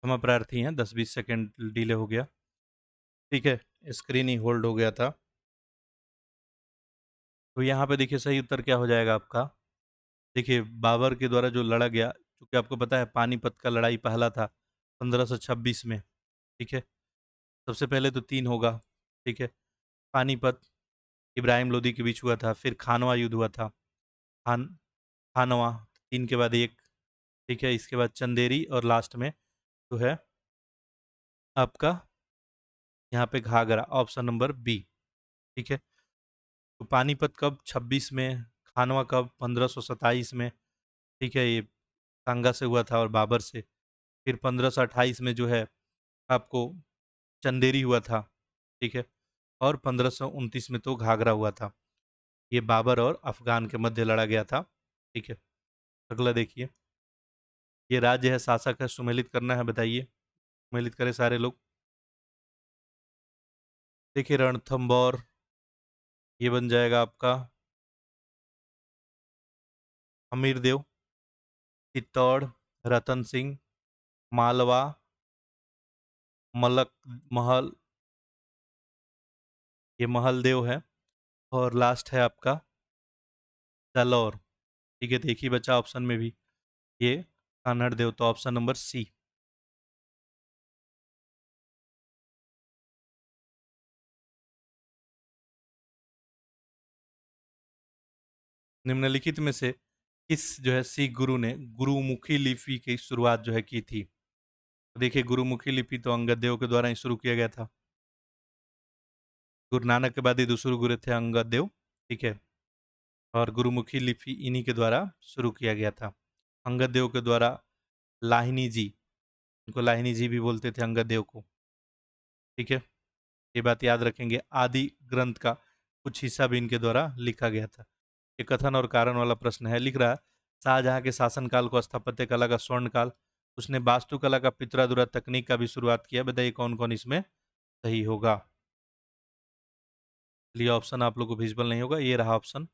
क्षमा प्रार्थी हैं, 10-20 सेकंड डिले हो गया। ठीक है, स्क्रीन ही होल्ड हो गया था। तो यहाँ पे देखिए सही उत्तर क्या हो जाएगा आपका। देखिए बाबर के द्वारा जो लड़ा गया, क्योंकि आपको पता है पानीपत का लड़ाई पहला था 1526 में। ठीक है, सबसे पहले तो 3 होगा। ठीक है, पानीपत इब्राहिम लोदी के बीच हुआ था, फिर खानवा युद्ध हुआ था, खान खानवा 3 के बाद 1। ठीक है, इसके बाद चंदेरी और लास्ट में जो है आपका यहाँ पे घाघरा, ऑप्शन नंबर बी। ठीक है, तो पानीपत कब 26 में, खानवा कब 1527 में। ठीक है, ये कांगा से हुआ था और बाबर से। फिर 1528 में जो है आपको चंदेरी हुआ था। ठीक है, और 1529 में तो घाघरा हुआ था। ये बाबर और अफगान के मध्य लड़ा गया था। ठीक है, अगला देखिए, ये राज्य है, शासक है, सुमेलित करना है, बताइए। सुमेलित करें सारे लोग। देखिए रणथंबोर, ये बन जाएगा आपका अमीरदेव, चित्तौड़, रतन सिंह, मालवा, मलक महल, ये महलदेव है, और लास्ट है आपका जालौर। ठीक है, तो एक ही बचा ऑप्शन में भी, ये कान्हड़ देव, तो ऑप्शन नंबर सी। निम्नलिखित में से किस जो है सिख गुरु ने गुरुमुखी लिपि की शुरुआत जो है की थी। तो देखिए गुरुमुखी लिपि तो अंगद देव के द्वारा ही शुरू किया गया था। गुरु नानक के बाद ही दूसरे गुरु थे अंगद देव। ठीक है, और गुरुमुखी लिपि इन्हीं के द्वारा शुरू किया गया था। अंगद देव के द्वारा लाहिनी जी, उनको लाहिनी जी भी बोलते थे अंगद देव को। ठीक है, ये बात याद रखेंगे। आदि ग्रंथ का कुछ हिस्सा भी इनके द्वारा लिखा गया था। ये कथन और कारण वाला प्रश्न है। लिख रहा है शाहजहां के शासनकाल को स्थापत्य कला का स्वर्ण काल, उसने वास्तुकला का पितरादुरा तकनीक का भी शुरुआत किया। बताइए कौन कौन इसमें सही होगा। चलिए ऑप्शन आप लोग को विजिबल नहीं होगा, ये रहा ऑप्शन।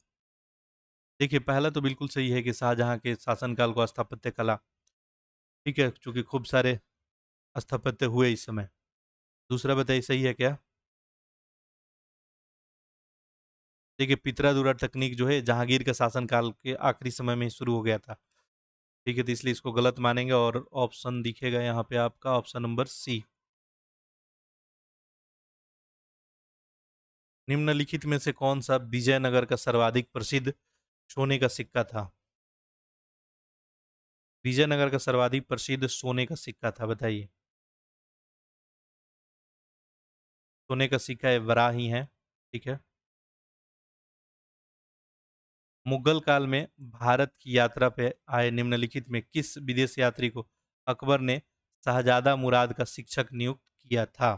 देखिए पहला तो बिल्कुल सही है कि शाहजहां के शासनकाल को स्थापत्य कला। ठीक है, चूंकि खूब सारे स्थापत्य हुए इस समय। दूसरा बताइए सही है क्या। देखिए पितरादुरा तकनीक जो है जहांगीर के शासनकाल के आखिरी समय में ही शुरू हो गया था। ठीक है, तो इसलिए इसको गलत मानेंगे और ऑप्शन दिखेगा यहाँ पे आपका ऑप्शन नंबर सी। निम्नलिखित में से कौन सा विजयनगर का सर्वाधिक प्रसिद्ध सोने का सिक्का था। विजयनगर का सर्वाधिक प्रसिद्ध सोने का सिक्का था, बताइए। सोने का सिक्का है, वराही है। ठीक है, मुगल काल में भारत की यात्रा पे आए निम्नलिखित में किस विदेश यात्री को अकबर ने शाहजादा मुराद का शिक्षक नियुक्त किया था।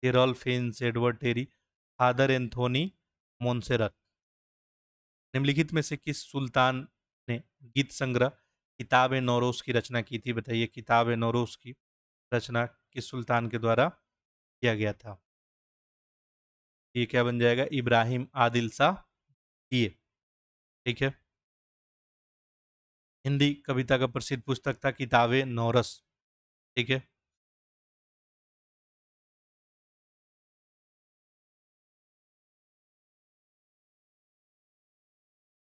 Harold Finch, Edward Terry, Father Anthony Monserrate. निम्नलिखित में से किस सुल्तान ने गीत संग्रह किताब ए नौरोज की रचना की थी। बताइए किताब ए नौरोज की रचना किस सुल्तान के द्वारा किया गया था। ये क्या बन जाएगा, इब्राहिम आदिल शाह किए। ठीक है, हिंदी कविता का प्रसिद्ध पुस्तक था किताब ए नौरस। ठीक है,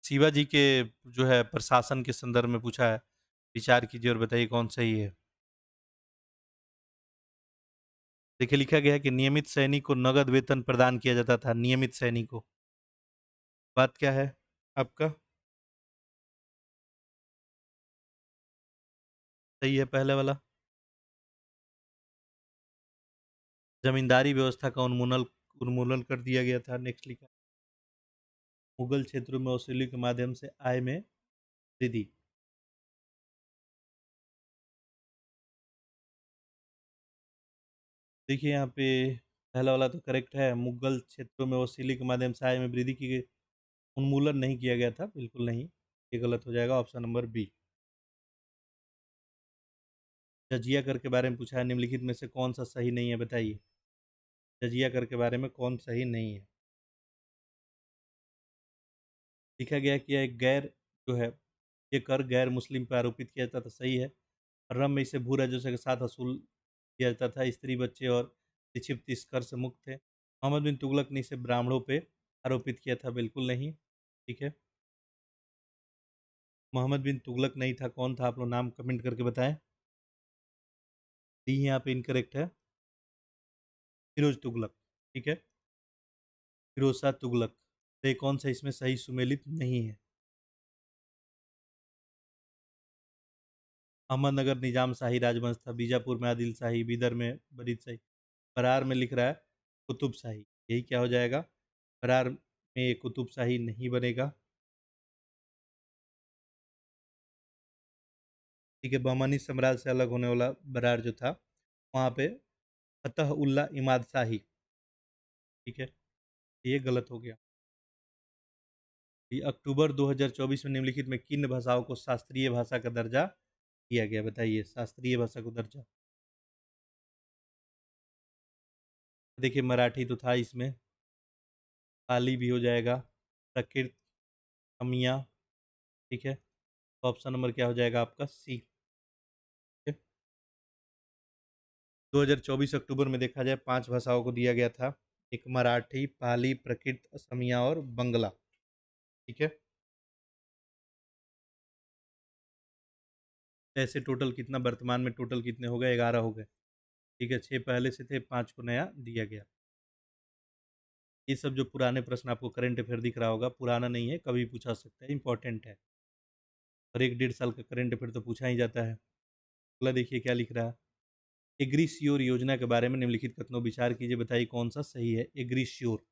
शिवाजी के जो है प्रशासन के संदर्भ में पूछा है, विचार कीजिए और बताइए कौन सही है। देखिए लिखा गया है कि नियमित सैनिक को नगद वेतन प्रदान किया जाता था। नियमित सैनिक को, बात क्या है आपका। सही है पहले वाला। जमींदारी व्यवस्था का उन्मूलन उन्मूलन कर दिया गया था। नेक्स्ट लिखा, मुगल क्षेत्रों में वसूली के माध्यम से आय में वृद्धि। देखिए यहाँ पे पहला वाला तो करेक्ट है, मुगल क्षेत्रों में वसूली के माध्यम से आय में वृद्धि की गई, उन्मूलन नहीं किया गया था, बिल्कुल नहीं। ये गलत हो जाएगा, ऑप्शन नंबर बी। जजिया कर के बारे में पूछा है, निम्नलिखित में से कौन सा सही नहीं है, बताइए। जजिया कर के बारे में कौन सही नहीं है। लिखा गया कि यह एक गैर जो है ये कर गैर मुस्लिम पर आरोपित किया जाता था, सही है। रम में इसे भू राजस्व के साथ वसूल किया जाता था। स्त्री, बच्चे और विक्षिप्त इस कर से मुक्त थे। मोहम्मद बिन तुगलक ने इसे ब्राह्मणों पे आरोपित किया था, बिल्कुल नहीं। ठीक है, मोहम्मद बिन तुगलक नहीं था, कौन था? आप लोग नाम कमेंट करके बताएं। डी यहाँ पे इनकरेक्ट है, फिरोज तुगलक। ठीक है, फिरोज शाह तुगलक। तो ये कौन सा इसमें सही सुमेलित नहीं है? अहमदनगर निजाम शाही राजवंश था, बीजापुर में आदिल शाही, बीदर में बरीद शाही, बरार में लिख रहा है कुतुब शाही। यही क्या हो जाएगा? बरार में ये कुतुब शाही नहीं बनेगा। ठीक है, बहमनी साम्राज्य से अलग होने वाला बरार जो था, वहाँ पे फतह उल्ला इमाद शाही। ठीक है, ये गलत हो गया। ये अक्टूबर 2024 में निम्नलिखित में किन भाषाओं को शास्त्रीय भाषा का दर्जा दिया गया? बताइए, शास्त्रीय भाषा को दर्जा। देखिए, मराठी तो था इसमें, पाली भी हो जाएगा, प्राकृत, अमिया। ठीक है, तो ऑप्शन नंबर क्या हो जाएगा आपका? सी। 2024 अक्टूबर में देखा जाए 5 भाषाओं को दिया गया था। एक मराठी, पाली, प्राकृत, असमिया और बंगला। ठीक है, ऐसे टोटल कितना वर्तमान में टोटल कितने हो गए? 11 हो गए। ठीक है, 6 पहले से थे, 5 को नया दिया गया। ये सब जो पुराने प्रश्न आपको करंट अफेयर दिख रहा होगा, पुराना नहीं है, कभी पूछा सकता है, इंपॉर्टेंट है। और 1 डेढ़ साल का करंट अफेयर तो पूछा ही जाता है। अगला देखिए क्या लिख रहा है। एग्रीश्योर योजना के बारे में निम्नलिखित कथनों विचार कीजिए, बताइए कौन सा सही है? एग्रीश्योर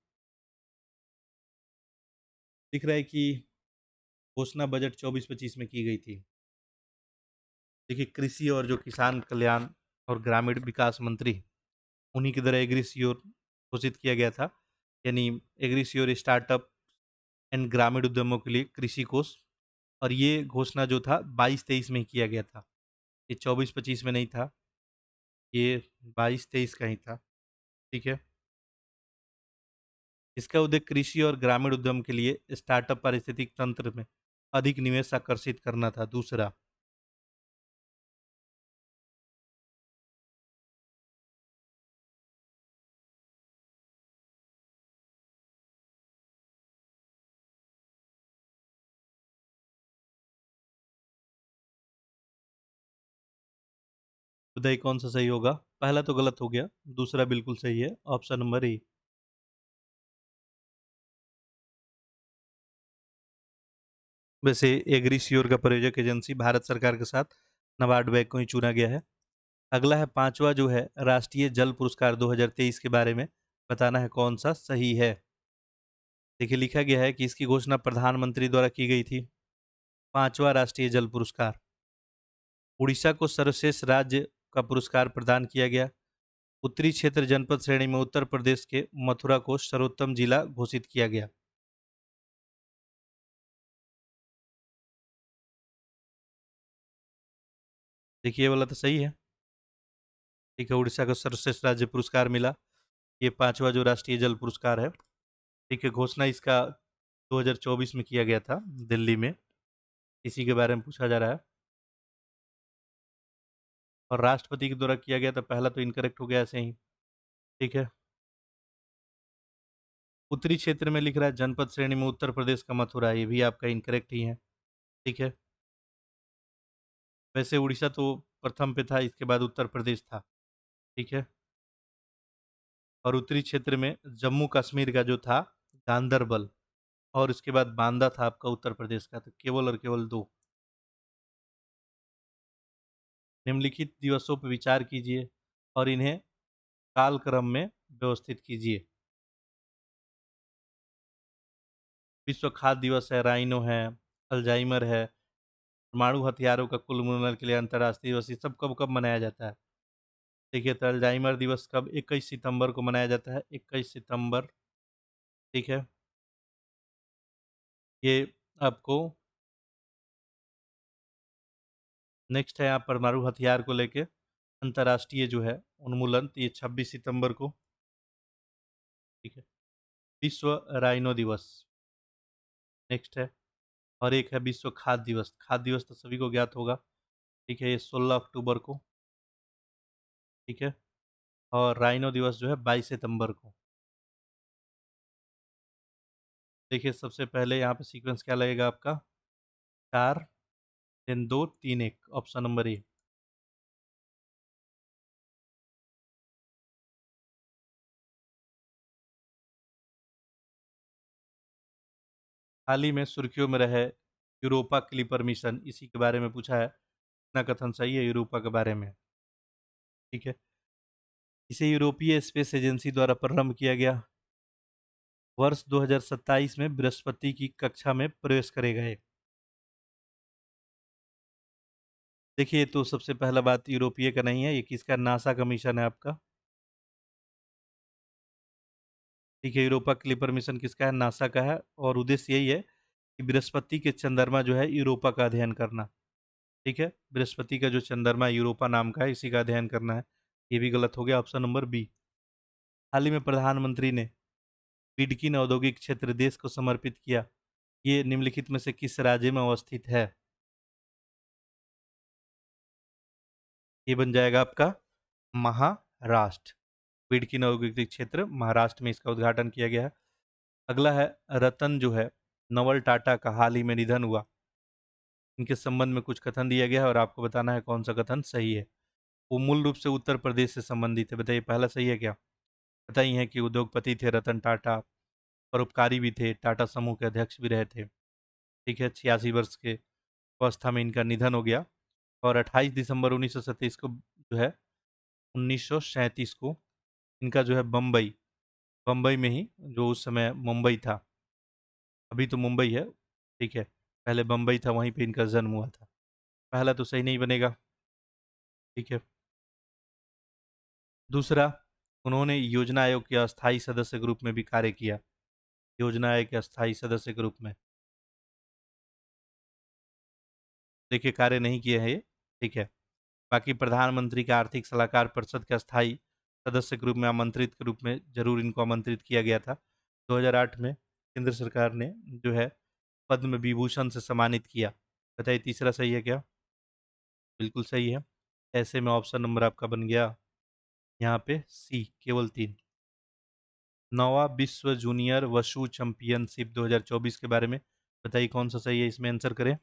दिख रहा है कि घोषणा बजट 24-25 में की गई थी। देखिए, कृषि और जो किसान कल्याण और ग्रामीण विकास मंत्री, उन्हीं के द्वारा एग्रीश्योर घोषित किया गया था। यानी एग्रीश्योर स्टार्टअप एंड ग्रामीण उद्यमों के लिए कृषि कोष। और ये घोषणा जो था 22-23 में ही किया गया था, ये 24-25 में नहीं था, ये 22-23 का ही था। ठीक है, इसका उद्देश्य कृषि और ग्रामीण उद्यम के लिए स्टार्टअप पारिस्थितिक तंत्र में अधिक निवेश आकर्षित करना था। दूसरा, बताइए कौन सा सही होगा? पहला तो गलत हो गया, दूसरा बिल्कुल सही है, ऑप्शन नंबर ए। वैसे एग्रीश्योर का प्रायोजक एजेंसी भारत सरकार के साथ नाबार्ड बैंक को ही चुना गया है। अगला है पांचवा जो है राष्ट्रीय जल पुरस्कार 2023 के बारे में बताना है कौन सा सही है। देखिए, लिखा गया है कि इसकी घोषणा प्रधानमंत्री द्वारा की गई थी। पांचवा राष्ट्रीय जल पुरस्कार, उड़ीसा को सर्वश्रेष्ठ राज्य का पुरस्कार प्रदान किया गया। उत्तरी क्षेत्र जनपद श्रेणी में उत्तर प्रदेश के मथुरा को सर्वोत्तम जिला घोषित किया गया। देखिए, ये वाला तो सही है। ठीक है, उड़ीसा को सर्वश्रेष्ठ राज्य पुरस्कार मिला। ये पांचवा जो राष्ट्रीय जल पुरस्कार है। ठीक है, घोषणा इसका 2024 में किया गया था दिल्ली में, इसी के बारे में पूछा जा रहा है। और राष्ट्रपति के द्वारा किया गया था, पहला तो इनकरेक्ट हो गया ऐसे ही। ठीक है, उत्तरी क्षेत्र में लिख रहा है जनपद श्रेणी में उत्तर प्रदेश का मथुरा, ये भी आपका इनकरेक्ट ही है। ठीक है, वैसे उड़ीसा तो प्रथम पे था, इसके बाद उत्तर प्रदेश था। ठीक है, और उत्तरी क्षेत्र में जम्मू कश्मीर का जो था गांदरबल, और उसके बाद बांदा था आपका उत्तर प्रदेश का। तो केवल और केवल दो। निम्नलिखित दिवसों पर विचार कीजिए और इन्हें कालक्रम में व्यवस्थित कीजिए। विश्व खाद्य दिवस है, राइनो है, अल्जाइमर है, परमाणु हथियारों का कुल उन्मूलन के लिए अंतर्राष्ट्रीय दिवस, ये सब कब कब मनाया जाता है? देखिए, तो अल्जाइमर दिवस कब? 21 सितंबर को मनाया जाता है, 21 सितंबर। ठीक है, ये आपको नेक्स्ट है, आप परमाणु हथियार को लेके अंतर्राष्ट्रीय जो है उन्मूलन, तो ये 26 सितंबर को। ठीक है, विश्व राइनो दिवस नेक्स्ट है। और एक है विश्व खाद्य दिवस। खाद्य दिवस तो सभी को ज्ञात होगा, ठीक है, ये 16 अक्टूबर को, ठीक है। और राइनो दिवस जो है 22 सितंबर को। देखिए सबसे पहले यहाँ पे सीक्वेंस क्या लगेगा आपका, 4 3 2 3 1, ऑप्शन नंबर ए। हाल ही में सुर्खियों में रहे यूरोपा क्लिपर मिशन, इसी के बारे में पूछा है, इतना कथन सही है यूरोपा के बारे में, ठीक है। इसे यूरोपीय स्पेस एजेंसी द्वारा प्रारंभ किया गया, वर्ष 2027 में बृहस्पति की कक्षा में प्रवेश करेगा ये। देखिए तो सबसे पहला बात यूरोपीय का नहीं है, ये किसका, नासा का मिशन है आपका, ठीक है। यूरोपा क्लिपर मिशन किसका है, नासा का है, और उद्देश्य यही है कि बृहस्पति के चंद्रमा जो है यूरोपा का अध्ययन करना, ठीक है। बृहस्पति का जो चंद्रमा यूरोपा नाम का है, इसी का अध्ययन करना है। ये भी गलत हो गया, ऑप्शन नंबर बी। हाल ही में प्रधानमंत्री ने बिडकिन औद्योगिक क्षेत्र देश को समर्पित किया, ये निम्नलिखित में से किस राज्य में अवस्थित है। ये बन जाएगा आपका महाराष्ट्र। बिडकिन औद्योगिक क्षेत्र महाराष्ट्र में इसका उद्घाटन किया गया है। अगला है, रतन जो है नवल टाटा का हाल ही में निधन हुआ, इनके संबंध में कुछ कथन दिया गया है और आपको बताना है कौन सा कथन सही है। वो मूल रूप से उत्तर प्रदेश से संबंधित है, बताइए पहला सही है क्या। पता ही है कि उद्योगपति थे रतन टाटा, परोपकारी भी थे, टाटा समूह के अध्यक्ष भी रहे थे, ठीक है। 86 वर्ष के अवस्था में इनका निधन हो गया, और 28 दिसंबर 1937 को जो है 1937 को इनका जो है बम्बई, बम्बई में ही, जो उस समय मुंबई था, अभी तो मुंबई है, ठीक है, पहले बम्बई था, वहीं पे इनका जन्म हुआ था। पहला तो सही नहीं बनेगा, ठीक है। दूसरा, उन्होंने योजना आयोग के अस्थायी सदस्य के रूप में भी कार्य किया, योजना आयोग के अस्थायी सदस्य के रूप में, देखिए कार्य नहीं किए हैं ये, ठीक है। बाकी प्रधानमंत्री के आर्थिक सलाहकार परिषद के अस्थायी सदस्य के रूप में, आमंत्रित के रूप में जरूर इनको आमंत्रित किया गया था। 2008 में केंद्र सरकार ने जो है पद्म विभूषण से सम्मानित किया। बताइए तीसरा सही है क्या। बिल्कुल सही है। ऐसे में ऑप्शन नंबर आपका बन गया यहाँ पे सी, केवल 3। नौवा विश्व जूनियर वशु चैंपियनशिप 2024 के बारे में बताइए कौन सा सही है, इसमें आंसर करें।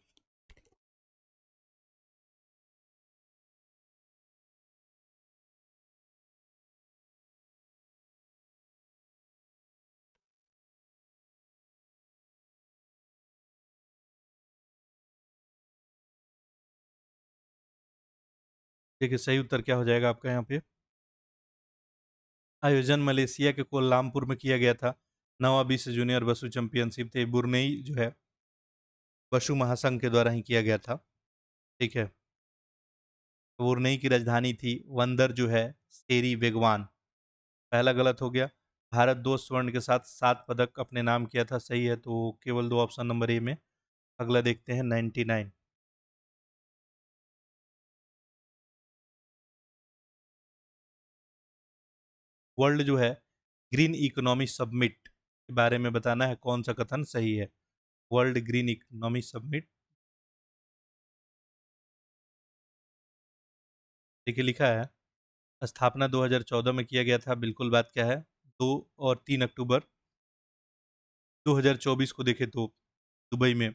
देखिए सही उत्तर क्या हो जाएगा आपका यहाँ पे, आयोजन मलेशिया के कोलालमपुर में किया गया था। नवा विश्व जूनियर वसु चैंपियनशिप थे, बुरनई जो है वसु महासंघ के द्वारा ही किया गया था, ठीक है। बुरनई की राजधानी थी वंदर जो है सेरी बेगवान। पहला गलत हो गया। भारत 2 स्वर्ण के साथ 7 पदक अपने नाम किया था, सही है, तो केवल 2, ऑप्शन नंबर ए में। अगला देखते हैं 99। वर्ल्ड जो है ग्रीन इकोनॉमी सबमिट के बारे में बताना है कौन सा कथन सही है। वर्ल्ड ग्रीन इकोनॉमी सबमिट, देखिए लिखा है स्थापना 2014 में किया गया था, बिल्कुल बात क्या है, 2 और 3 अक्टूबर 2024 को देखे तो दुबई में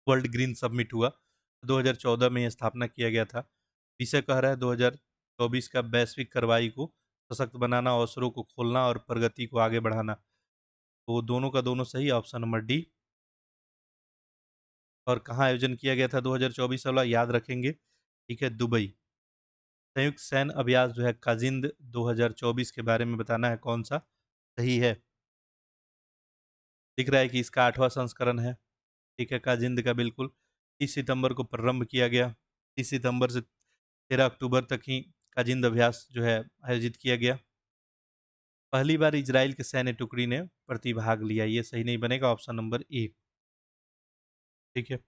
वर्ल्ड ग्रीन सबमिट हुआ, 2014 में यह स्थापना किया गया था। विषय कह रहा है 2024 का वैश्विक कार्रवाई को सशक्त बनाना, अवसरों को खोलना और प्रगति को आगे बढ़ाना, तो दोनों का दोनों सही, ऑप्शन नंबर डी। और कहाँ आयोजन किया गया था 2024 वाला, याद रखेंगे, ठीक है, दुबई। संयुक्त सैन्य अभ्यास जो है काजिंद 2024 के बारे में बताना है कौन सा सही है। दिख रहा है कि इसका 8वां संस्करण है, ठीक है, काजिंद का बिल्कुल 30 सितंबर को प्रारंभ किया गया। 30 सितंबर से 13 अक्टूबर तक ही काजिंद अभ्यास जो है आयोजित किया गया। पहली बार इजराइल के सैन्य टुकड़ी ने प्रतिभाग लिया, ये सही नहीं बनेगा, ऑप्शन नंबर ए, ठीक है।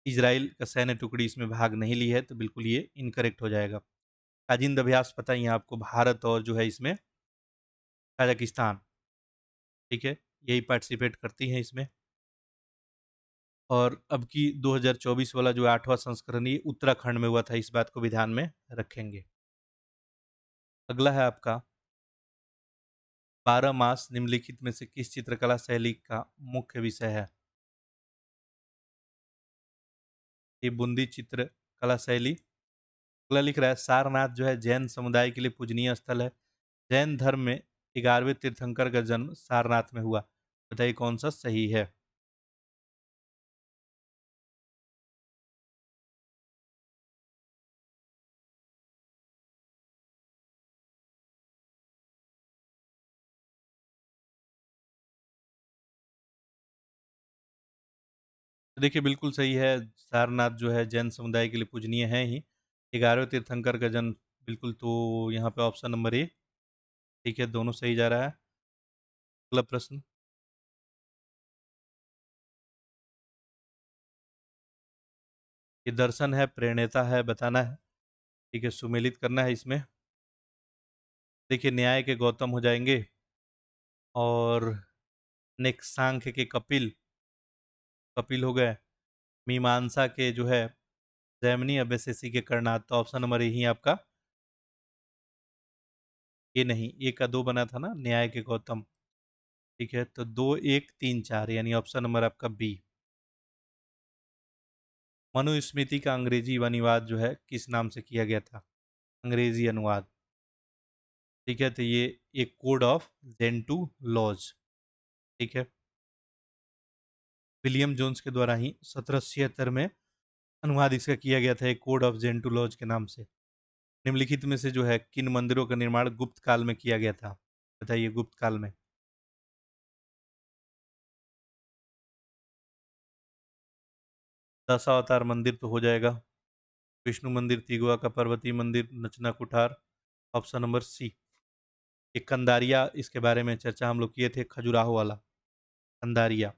इजराइल का सैन्य टुकड़ी इसमें भाग नहीं ली है, तो बिल्कुल ये इनकरेक्ट हो जाएगा। काजिंद अभ्यास पता ही है आपको, भारत और जो है इसमें कजाकिस्तान, ठीक है, यही पार्टिसिपेट करती हैं इसमें। और अब की 2024 वाला जो 8वां संस्करण ये उत्तराखंड में हुआ था, इस बात को भी ध्यान में रखेंगे। अगला है आपका 12 मास निम्नलिखित में से किस चित्रकला शैली का मुख्य विषय है? ये बूंदी चित्र कला शैली। अगला लिख रहा है सारनाथ जो है जैन समुदाय के लिए पूजनीय स्थल है। जैन धर्म में 11वें तीर्थंकर का जन्म सारनाथ में हुआ। बताइए कौन सा सही है? तो देखिए बिल्कुल सही है। सारनाथ जो है जैन समुदाय के लिए पूजनीय है ही। 11वें तीर्थंकर का जन्म, बिल्कुल, तो यहाँ पे ऑप्शन नंबर ए ठीक है, दोनों सही जा रहा है। अगला प्रश्न। ये दर्शन है, प्रेरणा है, बताना है। ठीक है, सुमेलित करना है इसमें। देखिए न्याय के गौतम हो जाएंगे, और नेक्स्ट सांख्य के कपिल, कपिल हो गए। मीमांसा के जो है जैमिनी, अव्यसेसी के कर्णाद, तो ऑप्शन नंबर यही आपका। ये नहीं, एक का दो बना था ना, न्याय के गौतम। ठीक है, तो दो एक तीन चार, यानी ऑप्शन नंबर आपका बी। मनुस्मृति का अंग्रेजी अनुवाद जो है किस नाम से किया गया था? अंग्रेजी अनुवाद। ठीक है, तो ये एक कोड ऑफ जेंटू लॉज। ठीक है, विलियम जोन्स के द्वारा ही 1776 में अनुवाद इसका किया गया था, एक कोड ऑफ जेंटू लॉज के नाम से। निम्नलिखित में से जो है किन मंदिरों का निर्माण गुप्त काल में किया गया था? बताइए गुप्त काल में। दशावतार मंदिर तो हो जाएगा। विष्णु मंदिर, तिगवा का पर्वती मंदिर, नचना कुठार, ऑप्शन नंबर सी। एक कंदारिया, इसके बारे में चर्चा हम लोग किए थे, खजुराहो वाला कंदारिया।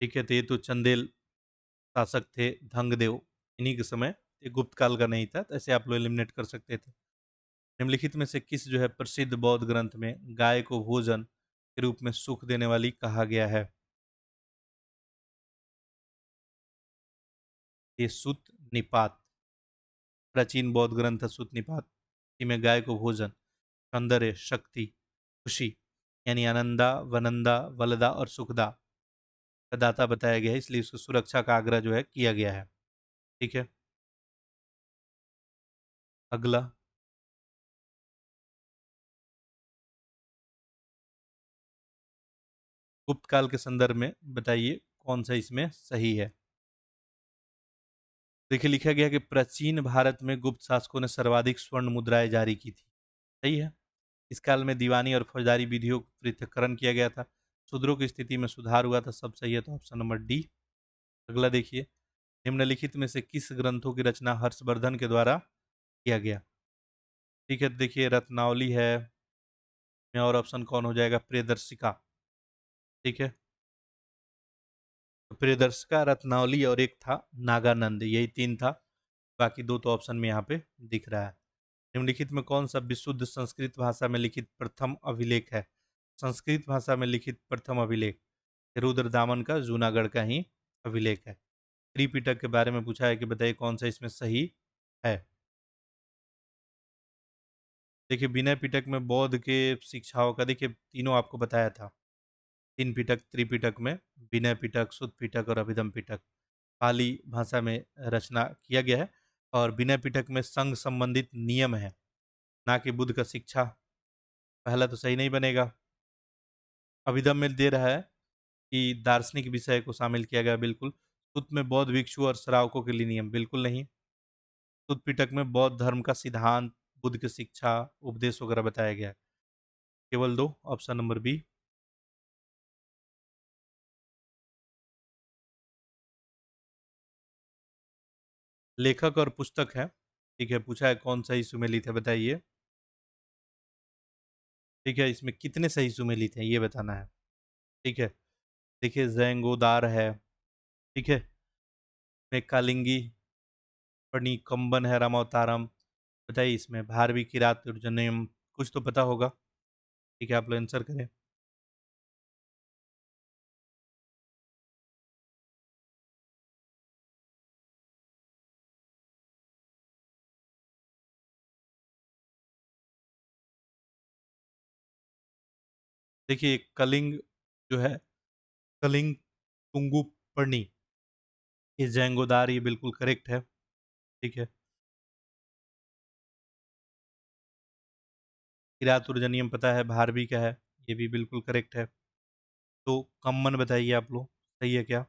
ठीक है, तो ये तो चंदेल शासक थे, धंगदेव, इन्हीं के समय। ये गुप्त काल का नहीं था, तो ऐसे आप लोग एलिमिनेट कर सकते थे। निम्नलिखित में से किस जो है प्रसिद्ध बौद्ध ग्रंथ में गाय को भोजन के रूप में सुख देने वाली कहा गया है? ये सुत निपात, प्राचीन बौद्ध ग्रंथ है सुत निपात। इनमें गाय को भोजन, सौंदर्य, शक्ति, खुशी, यानी आनंदा, वनंदा, वलदा और सुखदा का दाता बताया गया है, इसलिए इसको सुरक्षा का आग्रह जो है किया गया है। ठीक है, अगला। गुप्त काल के संदर्भ में बताइए कौन सा इसमें सही है? देखिए लिखा गया कि प्राचीन भारत में गुप्त शासकों ने सर्वाधिक स्वर्ण मुद्राएं जारी की थी। सही है। इस काल में दीवानी और फौजदारी विधियों का पृथक्करण किया गया था। शूद्रों की स्थिति में सुधार हुआ था। सब सही है, तो ऑप्शन नंबर डी। अगला देखिए, निम्नलिखित में से किस ग्रंथों की रचना हर्षवर्धन के द्वारा किया गया? ठीक है, देखिए रत्नावली है, और ऑप्शन कौन हो जाएगा? प्रियदर्शिका। ठीक है, तो प्रियदर्शिका, रत्नावली और एक था नागानंद, यही तीन था। बाकी दो तो ऑप्शन में यहाँ पे दिख रहा है। निम्नलिखित में कौन सा विशुद्ध संस्कृत भाषा में लिखित प्रथम अभिलेख है? संस्कृत भाषा में लिखित प्रथम अभिलेख रुद्रदामन का जूनागढ़ का ही अभिलेख है। त्रिपिटक के बारे में पूछा है कि बताइए कौन सा इसमें सही है? देखिए विनय पिटक में बौद्ध के शिक्षाओं का, देखिए तीनों आपको बताया था। तीन पिटक त्रिपिटक में, विनय पिटक, सुत पिटक और अभिधम पिटक, पाली भाषा में रचना किया गया है। और विनय पिटक में संघ संबंधित नियम है, ना कि बुद्ध का शिक्षा। पहला तो सही नहीं बनेगा। अभिधम में दे रहा है कि दार्शनिक विषय को शामिल किया गया, बिल्कुल। सुत में बौद्ध भिक्षु और श्रावकों के लिए नियम, बिल्कुल नहीं। सुत पिटक में बौद्ध धर्म का सिद्धांत, बुद्ध की शिक्षा, उपदेश वगैरह बताया गया है। केवल दो, ऑप्शन नंबर बी। लेखक और पुस्तक है। ठीक है, पूछा है कौन सही सुमेलित है, बताइए। ठीक है, इसमें कितने सही सुमेलित हैं ये बताना है। ठीक है, देखिए जैंगोदार है। ठीक है, में कालिंगी, पणिकम्बन है, रामावतारम। बताइए इसमें भारवी, किरात, अर्जुनयम, कुछ तो पता होगा। ठीक है, आप लोग आंसर करें। देखिए कलिंग जो है, कलिंग तुंगुपर्णी, ये जैंगोदार, ये बिल्कुल करेक्ट है। ठीक है। किरातुर्जनियम पता है, भारवी का है, ये भी बिल्कुल करेक्ट है। तो कम्मन बताइए आप लोग, सही है क्या?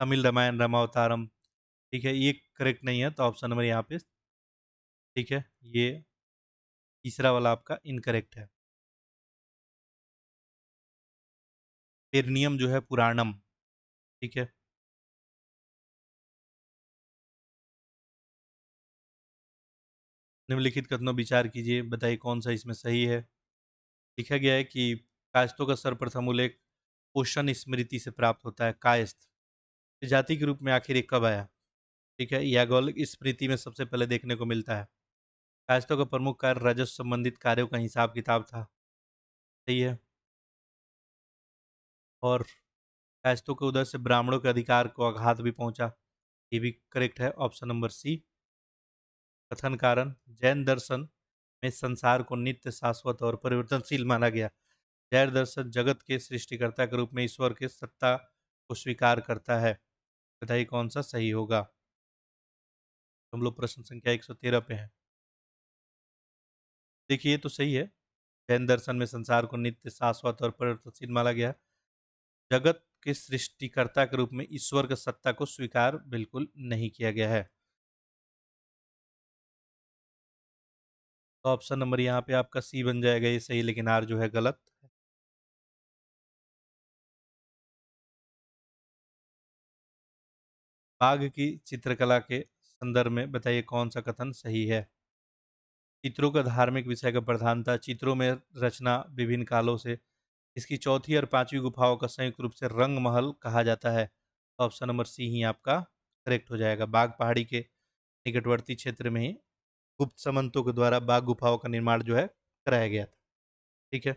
तमिल रामायण रामावतारम, ठीक है, ये करेक्ट नहीं है, तो ऑप्शन नंबर यहाँ पे, ठीक है, ये तीसरा वाला आपका इनकरेक्ट है। पेरनियम जो है पुराणम, ठीक है। निम्नलिखित कथनों विचार कीजिए, बताइए कौन सा इसमें सही है। लिखा गया है कि कायस्थों का सर्वप्रथम उल्लेख पोषण स्मृति से प्राप्त होता है। कायस्थ जाति के रूप में आखिर ये कब आया? ठीक है, याज्ञवल्क्य स्मृति में सबसे पहले देखने को मिलता है। कायस्थों का प्रमुख कार्य राजस्व संबंधित कार्यों का हिसाब किताब था। सही है। और कायस्थों के उदय से ब्राह्मणों के अधिकार को आघात भी पहुंचा, ये भी करेक्ट है, ऑप्शन नंबर सी। कथन कारण, जैन दर्शन में संसार को नित्य, शाश्वत और परिवर्तनशील माना गया। जैन दर्शन जगत के सृष्टिकर्ता के रूप में ईश्वर के सत्ता को स्वीकार करता है। बताइए कौन सा सही होगा। हम लोग प्रश्न संख्या 113 पे हैं। देखिए ये तो सही है। जैन दर्शन में संसार को नित्य, शाश्वत और परिवर्तनशील माना गया। जगत के सृष्टिकर्ता के रूप में ईश्वर की सत्ता को स्वीकार बिल्कुल नहीं किया गया है। तो ऑप्शन नंबर यहाँ पे आपका सी बन जाएगा, ये सही, लेकिन आर जो है गलत। बाघ की चित्रकला के संदर्भ में बताइए कौन सा कथन सही है। चित्रों का धार्मिक विषय का प्रधानता, चित्रों में रचना विभिन्न कालों से, इसकी चौथी और पांचवी गुफाओं का संयुक्त रूप से रंग महल कहा जाता है। तो ऑप्शन नंबर सी ही आपका करेक्ट हो जाएगा। बाघ पहाड़ी के निकटवर्ती क्षेत्र में ही गुप्त सामंतों के द्वारा बाघ गुफाओं का निर्माण जो है कराया गया था। ठीक है।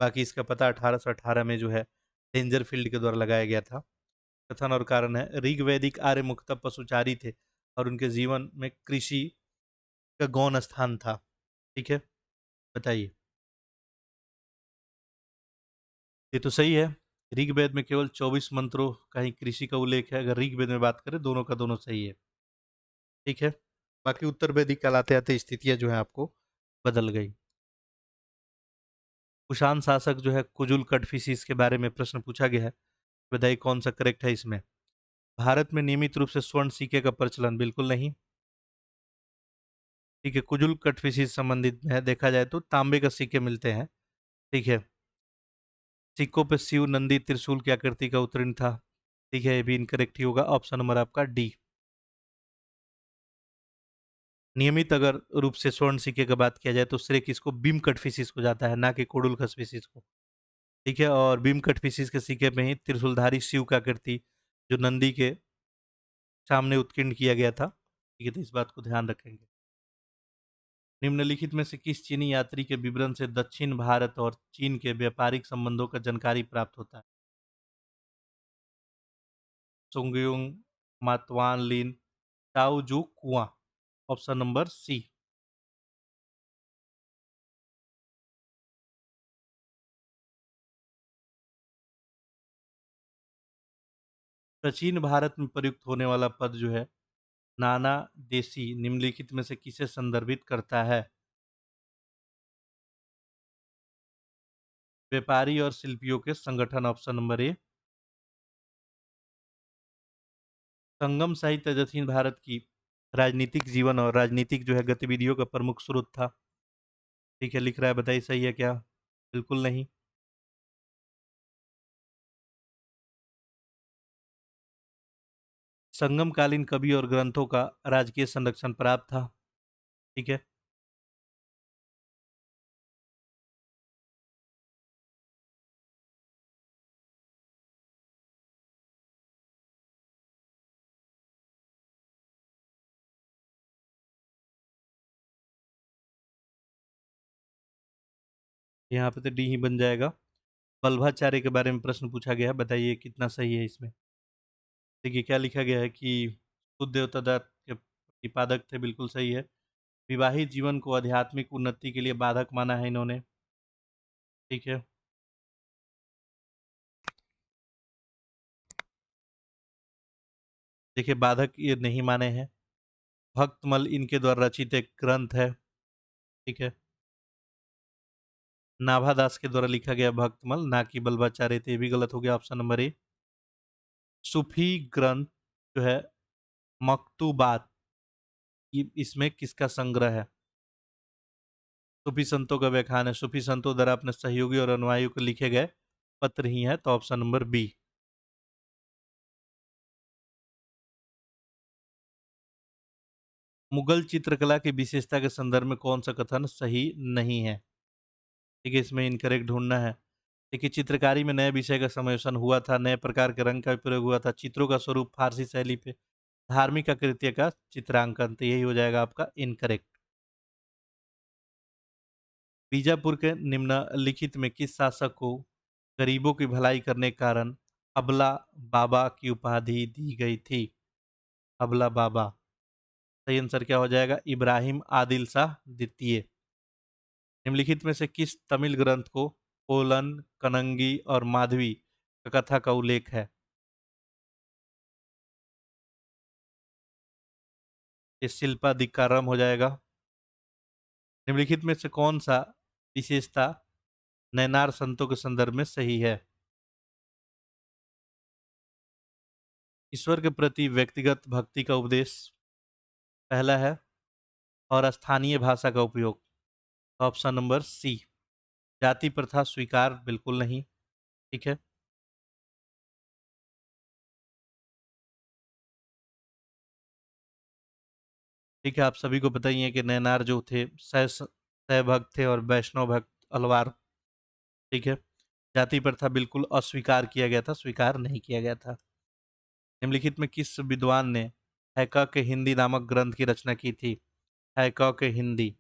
बाकी इसका पता 1818 में जो है डेंजरफील्ड के द्वारा लगाया गया था। कथन और कारण है, ऋग्वैदिक आर्य मुख्यतः पशुचारी थे और उनके जीवन में कृषि का गौण स्थान था। ठीक है, बताइए। ये तो सही है। ऋग्वेद में केवल 24 मंत्रों का ही कृषि का उल्लेख है। अगर ऋग्वेद में बात करें, दोनों का दोनों सही है। ठीक है। बाकी उत्तर वैदिक काल आते आते स्थितियां जो है आपको बदल गई। कुषाण शासक जो है कुजुल कटफिशिस के बारे में प्रश्न पूछा गया है। बताइए कौन सा करेक्ट है इसमें। भारत में नियमित रूप से स्वर्ण सिक्के का प्रचलन बिल्कुल नहीं। ठीक है, कुजुल कटफिशिस संबंधित में है, देखा जाए तो तांबे का सिक्के मिलते हैं। ठीक है। सिक्कों पे शिव नंदी त्रिशूल की आकृति का उत्कीर्ण था। ठीक है, ये भी इनकरेक्ट ही होगा, ऑप्शन नंबर आपका डी। नियमित अगर रूप से स्वर्ण सिक्के की बात किया जाए तो श्रेय किसको, बीम कट फिशिस को जाता है, ना कि कोडुल खस फिशिस को। ठीक है, और बीम कट फिशिस के सिक्के में ही त्रिशूलधारी शिव का आकृति जो नंदी के सामने उत्कीर्ण किया गया था। ठीक है, तो इस बात को ध्यान रखेंगे। निम्नलिखित में से किस चीनी यात्री के विवरण से दक्षिण भारत और चीन के व्यापारिक संबंधों का जानकारी प्राप्त होता है? सुंगयुंग, मातवान लिन, ताओजू कुआं, ऑप्शन नंबर सी। प्राचीन भारत में प्रयुक्त होने वाला पद जो है नाना देशी, निम्नलिखित में से किसे संदर्भित करता है? व्यापारी और शिल्पियों के संगठन, ऑप्शन नंबर ए। संगम साहित्य दक्षिण भारत की राजनीतिक जीवन और राजनीतिक जो है गतिविधियों का प्रमुख स्रोत था। ठीक है, लिख रहा है, बताइए सही है क्या। बिल्कुल नहीं। संगम कालीन कवि और ग्रंथों का राजकीय संरक्षण प्राप्त था। ठीक है। यहाँ पे तो डी ही बन जाएगा। वल्भाचार्य के बारे में प्रश्न पूछा गया है, बताइए कितना सही है इसमें। देखिए क्या लिखा गया है कि शुद्ध देवता दत्त के प्रतिपादक थे, बिल्कुल सही है। विवाहित जीवन को आध्यात्मिक उन्नति के लिए बाधक माना है इन्होंने। ठीक है। देखिए, बाधक ये नहीं माने हैं। भक्तमल इनके द्वारा रचित एक ग्रंथ है। ठीक है। नाभादास के द्वारा लिखा गया भक्तमल, ना कि बल्बाचार्य थे, ये भी गलत हो गया, ऑप्शन नंबर ए। सूफी ग्रंथ जो है मकतूबात, इसमें किसका संग्रह है? सूफी संतों का व्याख्यान है, सूफी संतों द्वारा अपने सहयोगी और अनुयायियों को लिखे गए पत्र ही है, तो ऑप्शन नंबर बी। मुगल चित्रकला की विशेषता के संदर्भ में कौन सा कथन सही नहीं है? ठीक है, इसमें इनकरेक्ट ढूंढना है। देखिए, चित्रकारी में नए विषय का समावेशन हुआ था, नए प्रकार के रंग का प्रयोग हुआ था, चित्रों का स्वरूप फारसी शैली पे, धार्मिक कृत्य का चित्रांकन, तो यही हो जाएगा आपका इनकरेक्ट। बीजापुर के निम्नलिखित में किस शासक को गरीबों की भलाई करने के कारण अबला बाबा की उपाधि दी गई थी? अबला बाबा। सही आंसर क्या हो जाएगा? इब्राहिम आदिल शाह द्वितीय। निम्नलिखित में से किस तमिल ग्रंथ को कोलन, कनंगी और माधवी का कथा का उल्लेख है? ये शिल्पा दिक्कारम हो जाएगा। निम्नलिखित में से कौन सा विशेषता नैनार संतों के संदर्भ में सही है? ईश्वर के प्रति व्यक्तिगत भक्ति का उपदेश पहला है, और स्थानीय भाषा का उपयोग, ऑप्शन नंबर सी। जाति प्रथा स्वीकार बिल्कुल नहीं। ठीक है। ठीक है, आप सभी को पता ही है कि नैनार जो थे शैव भक्त थे और वैष्णव भक्त अलवार। ठीक है। जाति प्रथा बिल्कुल अस्वीकार किया गया था, स्वीकार नहीं किया गया था। निम्नलिखित में किस विद्वान ने हैका के हिंदी नामक ग्रंथ की रचना की थी? हैका के हिंदी,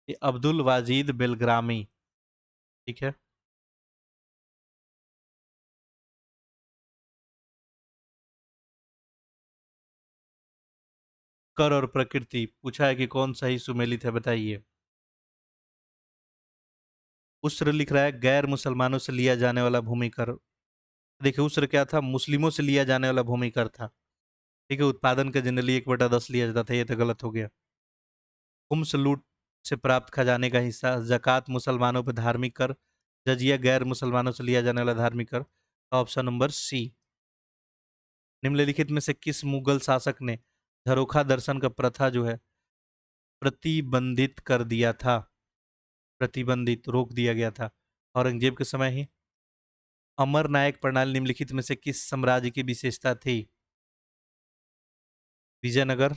ये अब्दुल वाजिद बेलग्रामी। ठीक है। कर और प्रकृति पूछा है कि कौन सही सुमेलित है, बताइए। उसर लिख रहा है गैर मुसलमानों से लिया जाने वाला भूमि कर। देखिए, उसर क्या था? मुस्लिमों से लिया जाने वाला भूमि कर था। ठीक है, उत्पादन का जनरली 1/10 लिया जाता था, ये तो गलत हो गया। खुम्स लूट से प्राप्त खजाने का हिस्सा, जक़ात मुसलमानों पर धार्मिक कर, जजिया गैर मुसलमानों से लिया जाने वाला धार्मिक कर, ऑप्शन नंबर सी। निम्नलिखित में से किस मुगल शासक ने झरोखा दर्शन का प्रथा जो है प्रतिबंधित कर दिया था? प्रतिबंधित, रोक दिया गया था औरंगजेब के समय ही। अमर नायक प्रणाली निम्नलिखित में से किस साम्राज्य की विशेषता थी? विजयनगर।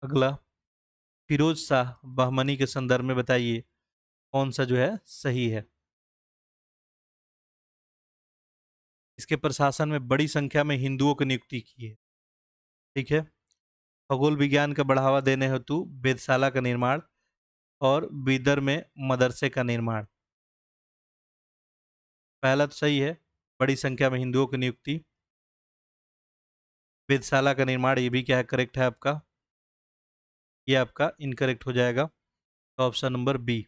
अगला, फिरोज शाह बहमनी के संदर्भ में बताइए कौन सा जो है सही है? इसके प्रशासन में बड़ी संख्या में हिंदुओं की नियुक्ति की है। ठीक है। खगोल विज्ञान का बढ़ावा देने हेतु वेधशाला का निर्माण और बीदर में मदरसे का निर्माण। पहला तो सही है, बड़ी संख्या में हिंदुओं की नियुक्ति। वेधशाला का निर्माण, ये भी क्या है, करेक्ट है आपका। ये आपका इनकरेक्ट हो जाएगा, तो option number B.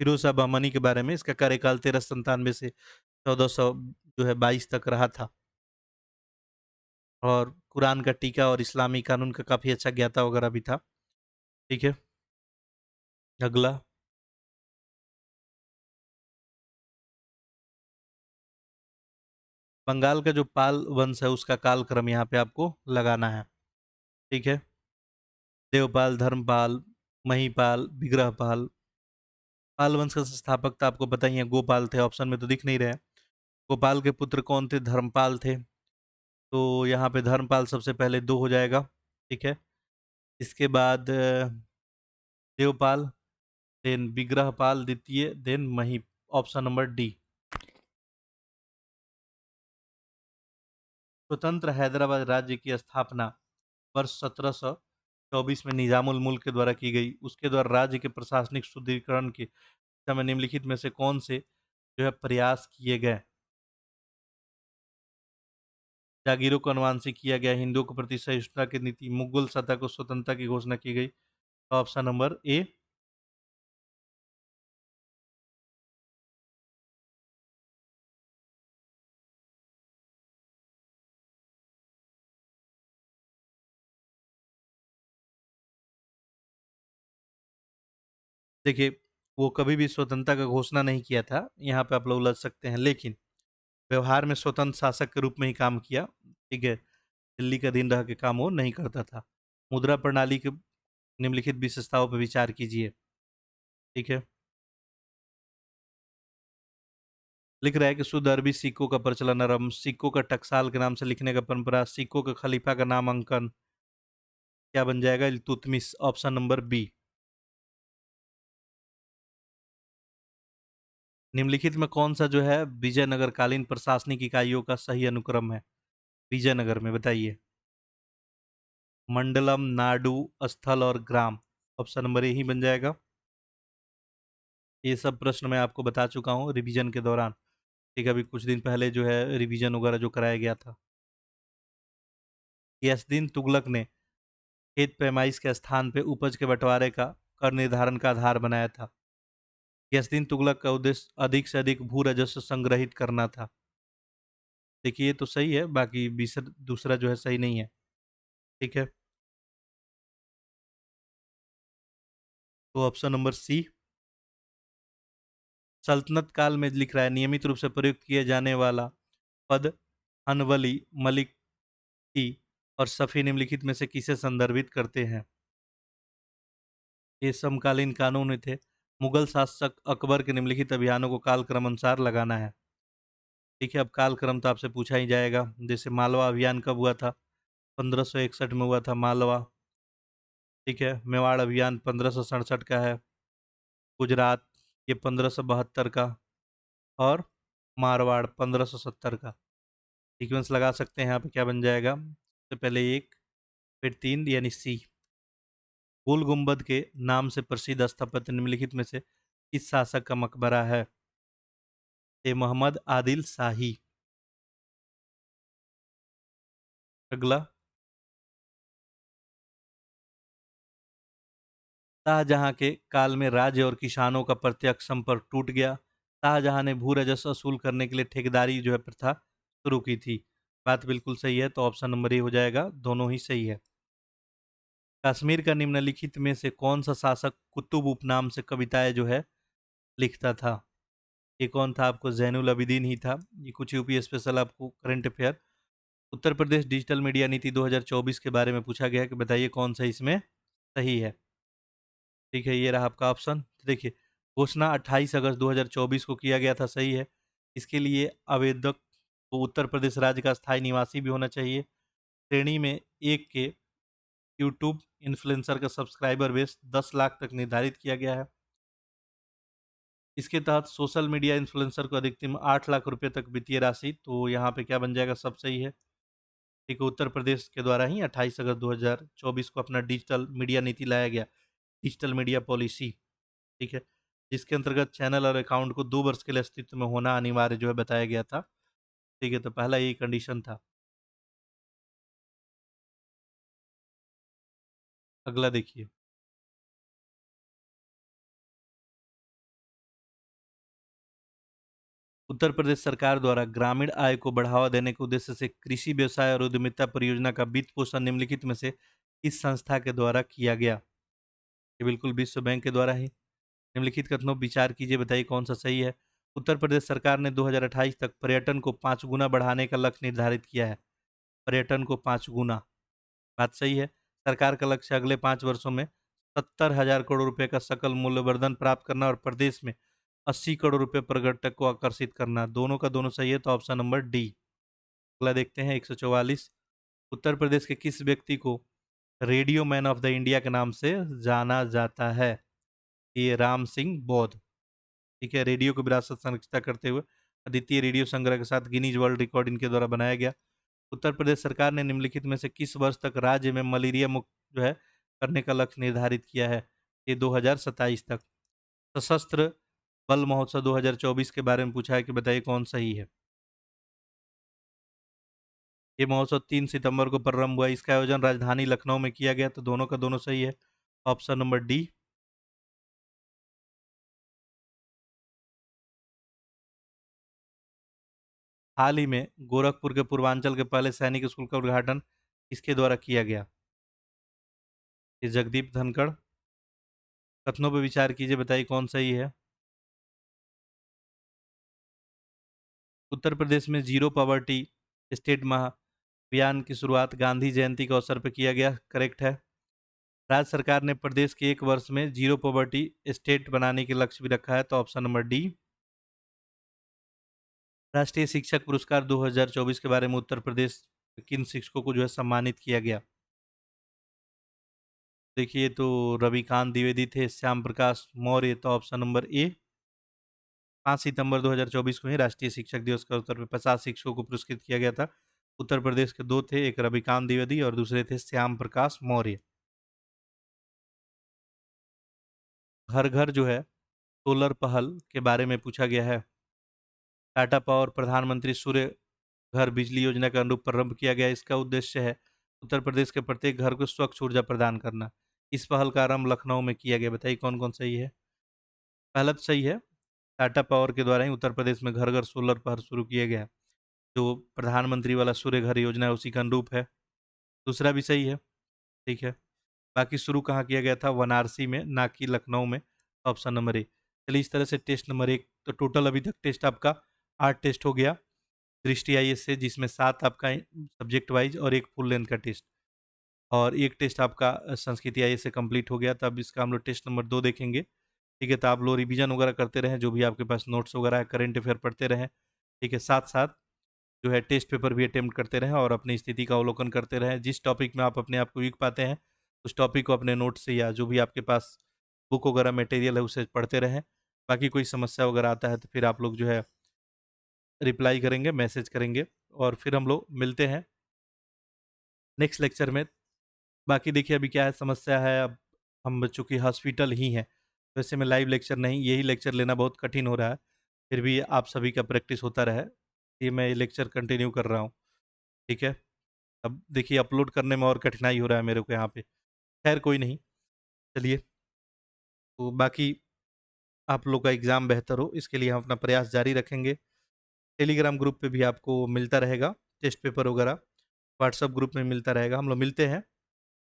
Firoz Shah Bahmani के बारे में, इसका कार्यकाल 1397 से 1400 जो है 22 तक रहा था, और कुरान का टीका और इस्लामी कानून का काफी अच्छा ज्ञाता वगैरह भी था। ठीक है। अगला, बंगाल का जो पाल वंश है उसका कालक्रम यहाँ पे आपको लगाना है। ठीक है। देवपाल, धर्मपाल, महीपाल, विग्रहपाल। पाल वंश का संस्थापक तो आपको पता ही है, गोपाल थे, ऑप्शन में तो दिख नहीं रहे। गोपाल के पुत्र कौन थे? धर्मपाल थे, तो यहाँ पे धर्मपाल सबसे पहले दो हो जाएगा। ठीक है। इसके बाद देवपाल, देन विग्रहपाल द्वितीय, देन मही, ऑप्शन नंबर डी। स्वतंत्र हैदराबाद राज्य की स्थापना वर्ष 1724 में निजामुल मुल्क के द्वारा की गई। उसके द्वारा राज्य के प्रशासनिक सुदृढ़ीकरण के समय निम्नलिखित में से कौन से जो है प्रयास किए गए? जागीरों को अनुवांशिक किया गया, हिंदुओं के प्रति सहिष्णुता की नीति, मुगल सत्ता को स्वतंत्रता की घोषणा की गई। तो ऑप्शन नंबर ए। देखिए, वो कभी भी स्वतंत्रता का घोषणा नहीं किया था, यहाँ पे आप लोग लग सकते हैं, लेकिन व्यवहार में स्वतंत्र शासक के रूप में ही काम किया। ठीक है, दिल्ली का अधीन रह के काम वो नहीं करता था। मुद्रा प्रणाली के निम्नलिखित विशेषताओं पर विचार कीजिए। ठीक है, लिख रहा है कि शुद्ध अरबी सिक्कों का प्रचलन आरंभ, सिक्कों का टकसाल के नाम से लिखने का परंपरा, सिक्कों का खलीफा का नामांकन। क्या बन जाएगा? Iltutmish, option number B. निम्नलिखित में कौन सा जो है विजयनगर कालीन प्रशासनिक इकाइयों का सही अनुक्रम है? विजयनगर में बताइए। मंडलम, नाडु, स्थल और ग्राम। ऑप्शन नंबर ए ही बन जाएगा। ये सब प्रश्न मैं आपको बता चुका हूँ रिवीजन के दौरान। ठीक है, अभी कुछ दिन पहले जो है रिवीजन वगैरह जो कराया गया था। यासदीन तुगलक ने खेत पैमाइश के स्थान पे उपज के बंटवारे का कर निर्धारण का आधार बनाया था। यासदीन तुगलक का उद्देश्य अधिक से अधिक भू राजस्व संग्रहित करना था। देखिए, ये तो सही है, बाकी दूसरा जो है सही नहीं है। ठीक है, तो ऑप्शन नंबर सी। सल्तनत काल में लिख रहा है नियमित रूप से प्रयुक्त किए जाने वाला पद हनवली, मलिक की और सफ़ी निम्नलिखित में से किसे संदर्भित करते हैं? ये समकालीन कानून थे। मुगल शासक अकबर के निम्नलिखित अभियानों को कालक्रम अनुसार लगाना है। ठीक है, अब कालक्रम तो आपसे पूछा ही जाएगा। जैसे मालवा अभियान कब हुआ था? 1561 में हुआ था मालवा। ठीक है, मेवाड़ अभियान 1567 का है। गुजरात, ये 1572 का। और मारवाड़ 1570 का। सीक्वेंस लगा सकते हैं यहाँ पे, क्या बन जाएगा? तो पहले एक, फिर तीन, यानी सी। गोल गुम्बद के नाम से प्रसिद्ध स्थापत्य निम्नलिखित में से किस शासक का मकबरा है? ए मोहम्मद आदिल शाही। अगला, शाहजहां के काल में राज्य और किसानों का प्रत्यक्ष संपर्क टूट गया। शाहजहां ने भू राजस्व वसूल करने के लिए ठेकेदारी जो है प्रथा शुरू की थी। बात बिल्कुल सही है, तो ऑप्शन नंबर ए हो जाएगा, दोनों ही सही है। कश्मीर का निम्नलिखित में से कौन सा शासक कुतुब उपनाम से कविताएं जो है लिखता था? ये कौन था? आपको जैनुल आबिदीन ही था। ये कुछ यूपी स्पेशल आपको current affair. Uttar Pradesh digital media नीति 2024 के बारे में पूछा गया है कि बताइए कौन सा इसमें सही है। ठीक है, ये रहा आपका ऑप्शन। तो देखिए, घोषणा 28 अगस्त 2024 को किया गया था, सही है। इसके लिए आवेदक को उत्तर प्रदेश राज्य का स्थायी निवासी भी होना चाहिए। श्रेणी में एक के यूट्यूब इन्फ्लुएंसर का सब्सक्राइबर बेस 10 लाख तक निर्धारित किया गया है। इसके तहत सोशल मीडिया इन्फ्लुएंसर को अधिकतम 8 लाख रुपए तक वित्तीय राशि। तो यहाँ पे क्या बन जाएगा? सब सही है। ठीक है, उत्तर प्रदेश के द्वारा ही 28 अगस्त 2024 को अपना डिजिटल मीडिया नीति लाया गया, डिजिटल मीडिया पॉलिसी। ठीक है, जिसके अंतर्गत चैनल और अकाउंट को 2 वर्ष के लिए अस्तित्व में होना अनिवार्य जो है बताया गया था। ठीक है, तो पहला यही कंडीशन था। अगला देखिए, उत्तर प्रदेश सरकार द्वारा ग्रामीण आय को बढ़ावा देने के उद्देश्य से कृषि व्यवसाय और उद्यमिता परियोजना का वित्त पोषण निम्नलिखित में से किस संस्था के द्वारा किया गया? ये बिल्कुल विश्व बैंक के द्वारा ही। निम्नलिखित कथनों पर विचार कीजिए, बताइए कौन सा सही है। उत्तर प्रदेश सरकार ने 2028 तक पर्यटन को 5 गुना बढ़ाने का लक्ष्य निर्धारित किया है। पर्यटन को 5 गुना, बात सही है। सरकार का लक्ष्य अगले 5 वर्षों में 70,000 करोड़ रुपए का सकल मूल्यवर्धन प्राप्त करना और प्रदेश में 80 करोड़ रुपए पर्यटक को आकर्षित करना। दोनों का दोनों सही है, तो ऑप्शन नंबर डी। अगला देखते हैं 144। उत्तर प्रदेश के किस व्यक्ति को radio man of the India के नाम से जाना जाता है? ये राम सिंह बौद्ध। ठीक है, रेडियो को विरासत संरक्षित करते हुए अद्वितीय रेडियो संग्रह के साथ गिनीज वर्ल्ड रिकॉर्ड इनके द्वारा बनाया गया। उत्तर प्रदेश सरकार ने निम्नलिखित में से किस वर्ष तक राज्य में मलेरिया मुक्त जो है करने का लक्ष्य निर्धारित किया है? ये 2027 तक। सशस्त्र बल महोत्सव 2024 के बारे में पूछा है कि बताइए कौन सही है। ये महोत्सव 3 सितंबर को प्रारंभ हुआ। इसका आयोजन राजधानी लखनऊ में किया गया। तो दोनों का दोनों सही है। Option number D. हाल ही में गोरखपुर के पूर्वांचल के पहले सैनिक स्कूल का उद्घाटन किसके द्वारा किया गया? ये जगदीप धनखड़। कथनों पर विचार कीजिए, बताइए कौन सही है। उत्तर प्रदेश में जीरो पॉवर्टी स्टेट महाअभियान की शुरुआत गांधी जयंती के अवसर पर किया गया। करेक्ट है। राज्य सरकार ने प्रदेश के 1 वर्ष में जीरो पॉवर्टी स्टेट बनाने के लक्ष्य भी रखा है। तो ऑप्शन नंबर डी। राष्ट्रीय शिक्षक पुरस्कार 2024 के बारे में उत्तर प्रदेश के किन शिक्षकों को जो है सम्मानित किया गया? देखिए, तो रविकांत द्विवेदी थे, श्याम प्रकाश मौर्य। तो ऑप्शन नंबर ए। 5 सितंबर 2024 को ही राष्ट्रीय शिक्षक दिवस के अवसर पर 50 शिक्षकों को पुरस्कृत किया गया था। उत्तर प्रदेश के 2 थे, एक रविकांत द्विवेदी और दूसरे थे श्याम प्रकाश मौर्य। घर घर जो है सोलर पहल के बारे में पूछा गया है। टाटा पावर प्रधानमंत्री सूर्य घर बिजली योजना का अनुरूप प्रारंभ किया गया। इसका उद्देश्य है उत्तर प्रदेश के प्रत्येक घर को स्वच्छ ऊर्जा प्रदान करना। इस पहल का आरंभ लखनऊ में किया गया। बताइए कौन कौन सही है। पहला तो सही है। टाटा पावर के द्वारा ही उत्तर प्रदेश में घर घर सोलर पहल शुरू किया गया। जो प्रधानमंत्री वाला सूर्य घर योजना है उसी का अनुरूप है। दूसरा भी सही है। ठीक है। बाकी शुरू कहाँ किया गया था? वाराणसी में, ना कि लखनऊ में। Option number A. चलिए, इस तरह से टेस्ट नंबर 1 तो टोटल अभी तक टेस्ट आपका 8 टेस्ट हो गया दृष्टि आईएएस से, जिसमें 7 आपका सब्जेक्ट वाइज और एक फुल लेंथ का टेस्ट, और एक टेस्ट आपका संस्कृति आईएएस से कंप्लीट हो गया। तब इसका हम लोग टेस्ट नंबर 2 देखेंगे। ठीक है। तो आप लोग रिवीजन वगैरह करते रहें, जो भी आपके पास नोट्स वगैरह है, करेंट अफेयर पढ़ते रहें। ठीक है। साथ साथ जो है टेस्ट पेपर भी अटेम्प्ट करते रहें और अपनी स्थिति का अवलोकन करते रहें। जिस टॉपिक में आप अपने आप को वीक पाते हैं उस टॉपिक को अपने नोट से या जो भी आपके पास बुक वगैरह मटेरियल है उसे पढ़ते रहें। बाकी कोई समस्या वगैरह आता है तो फिर आप लोग जो है रिप्लाई करेंगे, मैसेज करेंगे, और फिर हम लोग मिलते हैं नेक्स्ट लेक्चर में। बाकी देखिए अभी क्या है समस्या है, अब हम चूँकि हॉस्पिटल ही हैं, वैसे में लाइव लेक्चर नहीं, यही लेक्चर लेना बहुत कठिन हो रहा है। फिर भी आप सभी का प्रैक्टिस होता रहे, ये मैं ये लेक्चर कंटिन्यू कर रहा हूँ। ठीक है। अब देखिए अपलोड करने में और कठिनाई हो रहा है मेरे को यहाँ पे। खैर कोई नहीं, चलिए। तो बाकी आप लोग का एग्ज़ाम बेहतर हो, इसके लिए हम अपना प्रयास जारी रखेंगे। टेलीग्राम ग्रुप पे भी आपको मिलता रहेगा टेस्ट पेपर वगैरह, व्हाट्सएप ग्रुप में मिलता रहेगा। हम लोग मिलते हैं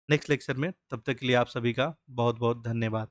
नेक्स्ट लेक्चर में। तब तक के लिए आप सभी का बहुत बहुत धन्यवाद।